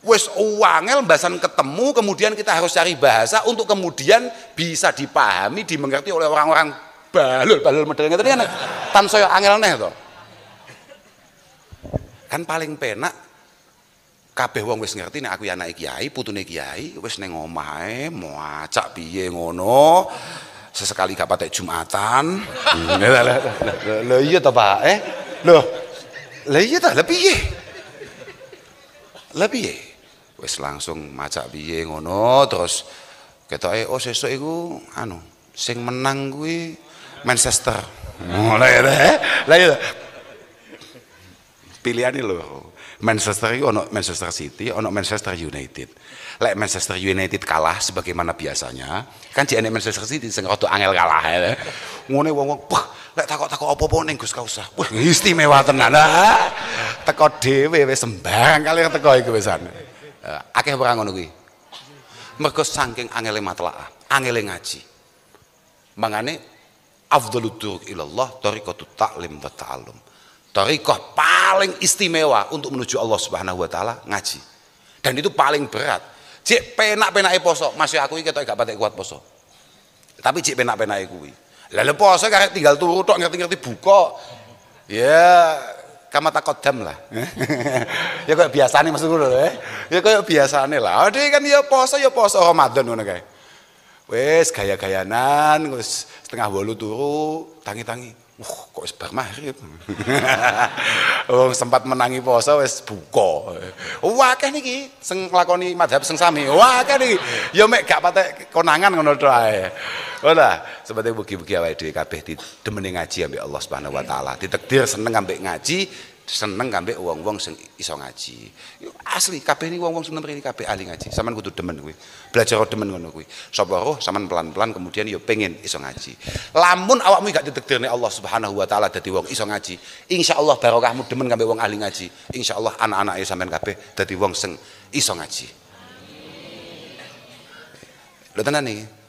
Wis angel bahasan ketemu kemudian kita harus cari bahasa untuk kemudian bisa dipahami, dimengerti oleh orang-orang balul medel ngeten kan tan saya angel neh to. Kan paling penak kabeh wong wis ngerti nek aku ya anake kiai, putune kiai, wis ning omahe moacak piye ngono. Sesekali gak patek Jumatan. Lho iya to, Pak, Lho. Lah iya ta, lha piye? Lah piye? Wis langsung macak piye ngono terus ketoke oh sesuk iku anu sing menang kuwi Manchester. Oh lah ya. Pilihane lho. Manchester itu ono Manchester City, ono Manchester United. Lek Manchester United kalah sebagaimana biasanya, kan jane Manchester City sing rada angel kalah ya. Ngene wong-wong, "Wah, lek takok-takok apa-apa ning Gus Kausar." Wah, istimewa tenan. Teko dhewe wis sembarang kali teko iku wisan. Akeh ora ngono kuwi. Mergo saking angele matlaah, angele ngaji. Mangane afdhalud turuq ilallah tariqatut ta'lim wa ta'allum. Thariqah paling istimewa untuk menuju Allah Subhanahu wa taala ngaji. Dan itu paling berat. Cek penak-penake poso, Mas aku iki ketok gak patek kuat poso. Tapi cek penak-penake kuwi. Lah poso karek tinggal turu tok ngerti-ngerti buka. Ya kama takodam lah. Ya kayak biasane maksudku lho, Ya kayak biasane lah. Ade kan ya poso Ramadan ngono kae. Wis gaya-gayanan, wis setengah 8 turu, tangi-tangi. Kok wis bar maghrib. Sempat menangi poso wis buka. Akeh niki sing nglakoni madhab sing sami. Akeh niki. Ya mek gak patek konangan ngono tok ae. Ora, sebete mugi-mugi awake dhewe kabeh didemeni ngaji ambek Allah Subhanahu wa taala. Ditakdir seneng ambek ngaji, seneng ambek wong-wong sing iso ngaji. Asli kabeh niki wong-wong sing mrene kabeh ahli ngaji. Sampeyan kudu demen kuwi. Belajar demen ngono kuwi. Sapa roh sampean pelan-pelan kemudian ya pengen iso ngaji. Lamun awakmu gak ditakdirne Allah Subhanahu wa taala dadi wong iso ngaji, insyaallah barokahmu demen ambek wong ahli ngaji. Insyaallah anak-anake sampean kabeh dadi wong sing iso ngaji. Lho tenan iki.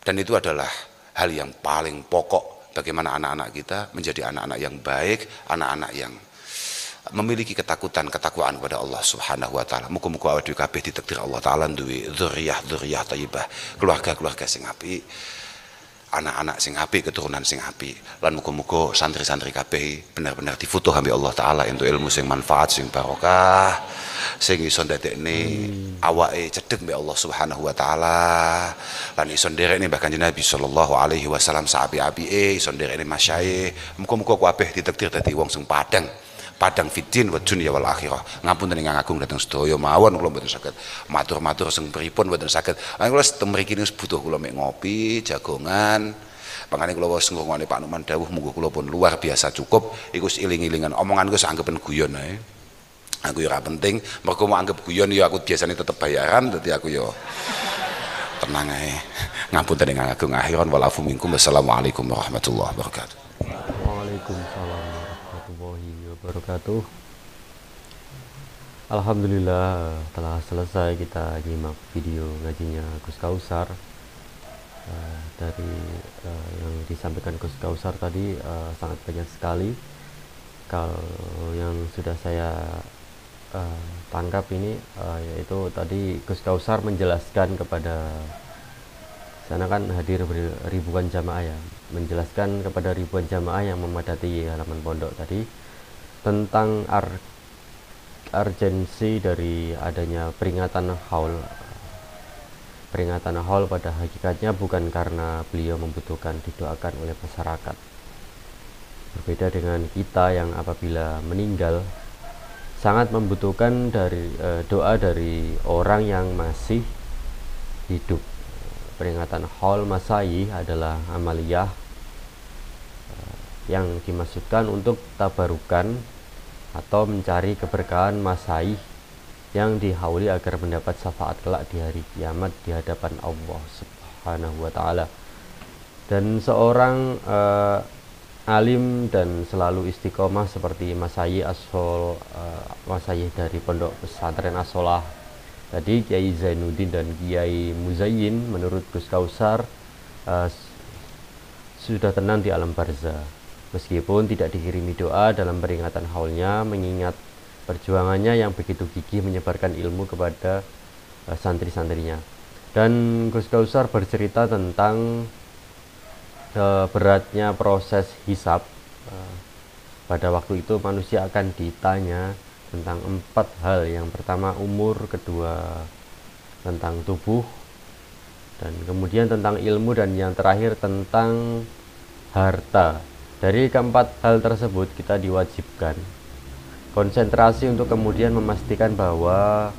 Dan itu adalah hal yang paling pokok bagaimana anak-anak kita menjadi anak-anak yang baik, anak-anak yang memiliki ketakwaan kepada Allah Subhanahu wa taala. Muga-muga awake dhewe kabeh ditakdir Allah taala duwe dzurriyyah thayyibah, keluarga-keluarga sing apik, anak-anak sing apik, keturunan sing apik. Lan muga-muga santri-santri kabeh benar-benar difutuh ambek Allah taala untuk ilmu sing manfaat, sing barokah, sing iso ndadekne awake cedhek mbek Allah Subhanahu wa taala. Lan iso nderekne bahkan Nabi sallallahu alaihi wasallam sahabi-abie, iso nderekne masyayikh. Muga-muga kabeh ditakdir dadi wong sing padang fiddin wa dunya wal akhirah. Ngapunten ingkang agung dhateng sedaya mawon kula mboten saged matur-matur sing pripun mboten saged. Kula mriki wis butuh kula mek ngopi, jagongan. Pangane kula wis ngrungokne Pak Numan dawuh monggo kula pun luar biasa cukup. Iku iling-ilingan omongan ku anggapen guyon ae. Aku ya ora penting, mergo mau anggap guyon ya aku biasanya tetep bayaran, dadi aku ya tenang ae. Ngapunten ingkang agung akhiran wal afu minkum. Wassalamualaikum warahmatullahi wabarakatuh. Waalaikumsalam warahmatullahi wabarakatuh. Alhamdulillah telah selesai kita nyimak video ngajinya Gus Kausar. Dari yang disampaikan Gus Kausar tadi sangat banyak sekali. Kalau yang sudah saya tangkap ini yaitu tadi Gus Kausar menjelaskan kepada sana kan hadir ribuan jamaah ya, menjelaskan kepada ribuan jamaah yang memadati halaman pondok tadi tentang urgensi dari adanya peringatan haul. Peringatan haul pada hakikatnya bukan karena beliau membutuhkan didoakan oleh masyarakat. Berbeda dengan kita yang apabila meninggal sangat membutuhkan doa dari orang yang masih hidup. Peringatan haul masai adalah amaliyah yang dimaksudkan untuk tabarukan atau mencari keberkahan masai yang dihauli agar mendapat syafaat kelak di hari kiamat di hadapan Allah Subhanahu wa taala. Dan seorang alim dan selalu istiqomah seperti Masai Masai dari Pondok Pesantren As-Solah tadi, Kiai Zainuddin dan Kiai Muzayyin, menurut Gus Kausar sudah tenang di alam barzah meskipun tidak dikirimi doa dalam peringatan haulnya, mengingat perjuangannya yang begitu gigih menyebarkan ilmu kepada santri-santrinya. Dan Gus Kausar bercerita tentang beratnya proses hisab. Pada waktu itu manusia akan ditanya tentang 4 hal. Yang pertama umur, kedua tentang tubuh, dan kemudian tentang ilmu, dan yang terakhir tentang harta. Dari keempat hal tersebut kita diwajibkan konsentrasi untuk kemudian memastikan bahwa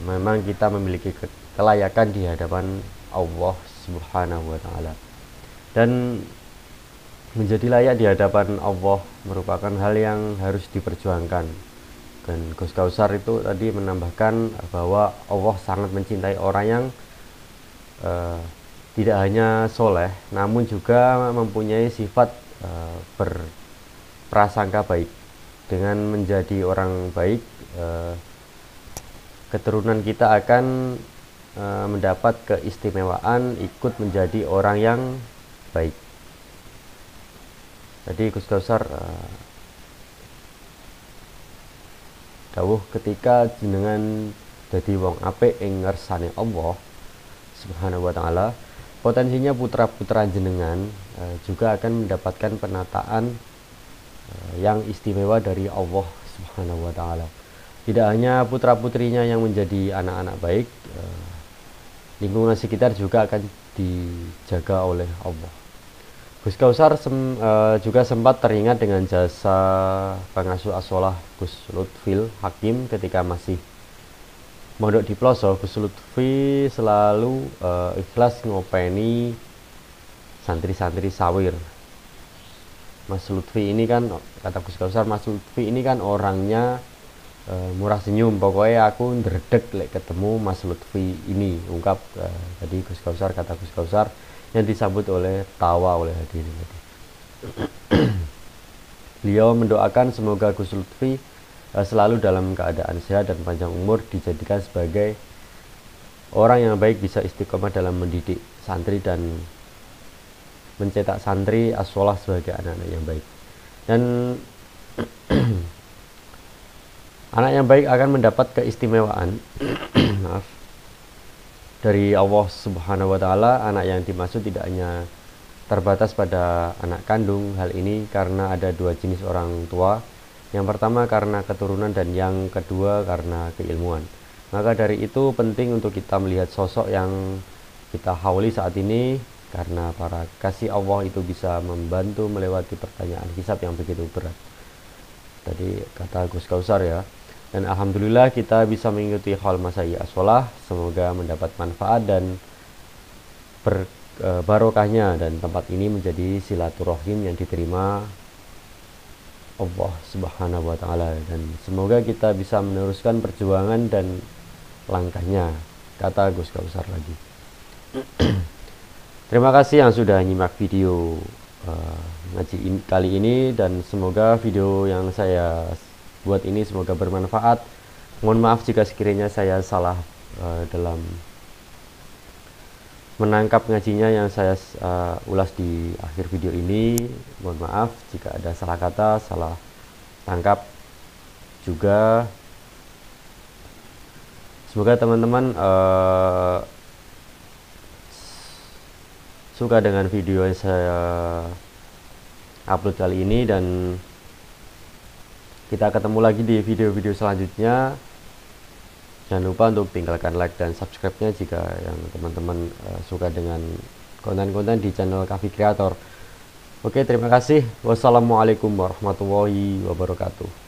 memang kita memiliki kelayakan di hadapan Allah Subhanahu wa taala. Dan menjadi layak di hadapan Allah merupakan hal yang harus diperjuangkan. Dan Gus Kausar itu tadi menambahkan bahwa Allah sangat mencintai orang yang tidak hanya soleh, namun juga mempunyai sifat berprasangka baik. Dengan menjadi orang baik, keturunan kita akan mendapat keistimewaan ikut menjadi orang yang baik. Jadi Gus Kausar dawuh, ketika jenengan dadi wong apik ing ngersane Allah Subhanahu wa taala, potensinya putra-putra jenengan juga akan mendapatkan penataan yang istimewa dari Allah Subhanahu wa taala. Tidak hanya putra-putrinya yang menjadi anak-anak baik, lingkungan sekitar juga akan dijaga oleh Allah. Gus Kausar juga sempat teringat dengan jasa pengasuh As-Solah Gus Lutfil Hakim ketika masih mondok di Ploso. Gus Lutfi selalu ikhlas ngopeni santri-santri sawir. Mas Lutfi ini kan, kata Gus Kausar, Mas Lutfi ini kan orangnya murah senyum, pokoknya aku ndredeg lek ketemu Mas Lutfi ini, ungkap tadi Gus Kausar, kata Gus Kausar yang disambut oleh tawa oleh hadirin tadi. Beliau mendoakan semoga Gus Lutfi selalu dalam keadaan sehat dan panjang umur, dijadikan sebagai orang yang baik, bisa istiqomah dalam mendidik santri dan mencetak santri As-Solah sebagai anak-anak yang baik. Dan anak yang baik akan mendapat keistimewaan maaf, dari Allah Subhanahu wa taala. Anak yang dimaksud tidak hanya terbatas pada anak kandung. Hal ini karena ada 2 jenis orang tua. Yang pertama karena keturunan dan yang kedua karena keilmuan. Maka dari itu penting untuk kita melihat sosok yang kita hauli saat ini, karena para kasih Allah itu bisa membantu melewati pertanyaan hisab yang begitu berat. Tadi kata Gus Kausar ya. Dan alhamdulillah kita bisa mengikuti haul Masai As-Solah. Semoga mendapat manfaat dan barokahnya, dan tempat ini menjadi silaturahim yang diterima Allah Subhanahu wa taala, dan semoga kita bisa meneruskan perjuangan dan langkahnya, kata Gus Kausar lagi. Terima kasih yang sudah nyimak video ngaji kali ini, dan semoga video yang saya buat ini semoga bermanfaat. Mohon maaf jika sekiranya saya salah dalam menangkap ngajinya yang saya ulas di akhir video ini. Mohon maaf jika ada salah kata, salah tangkap juga. Semoga teman-teman suka dengan video yang saya upload kali ini, dan Kita ketemu lagi di video-video selanjutnya. Jangan lupa untuk tinggalkan like dan subscribe-nya jika yang teman-teman suka dengan konten-konten di channel Kaffi Creator. Oke, terima kasih. Wassalamualaikum warahmatullahi wabarakatuh.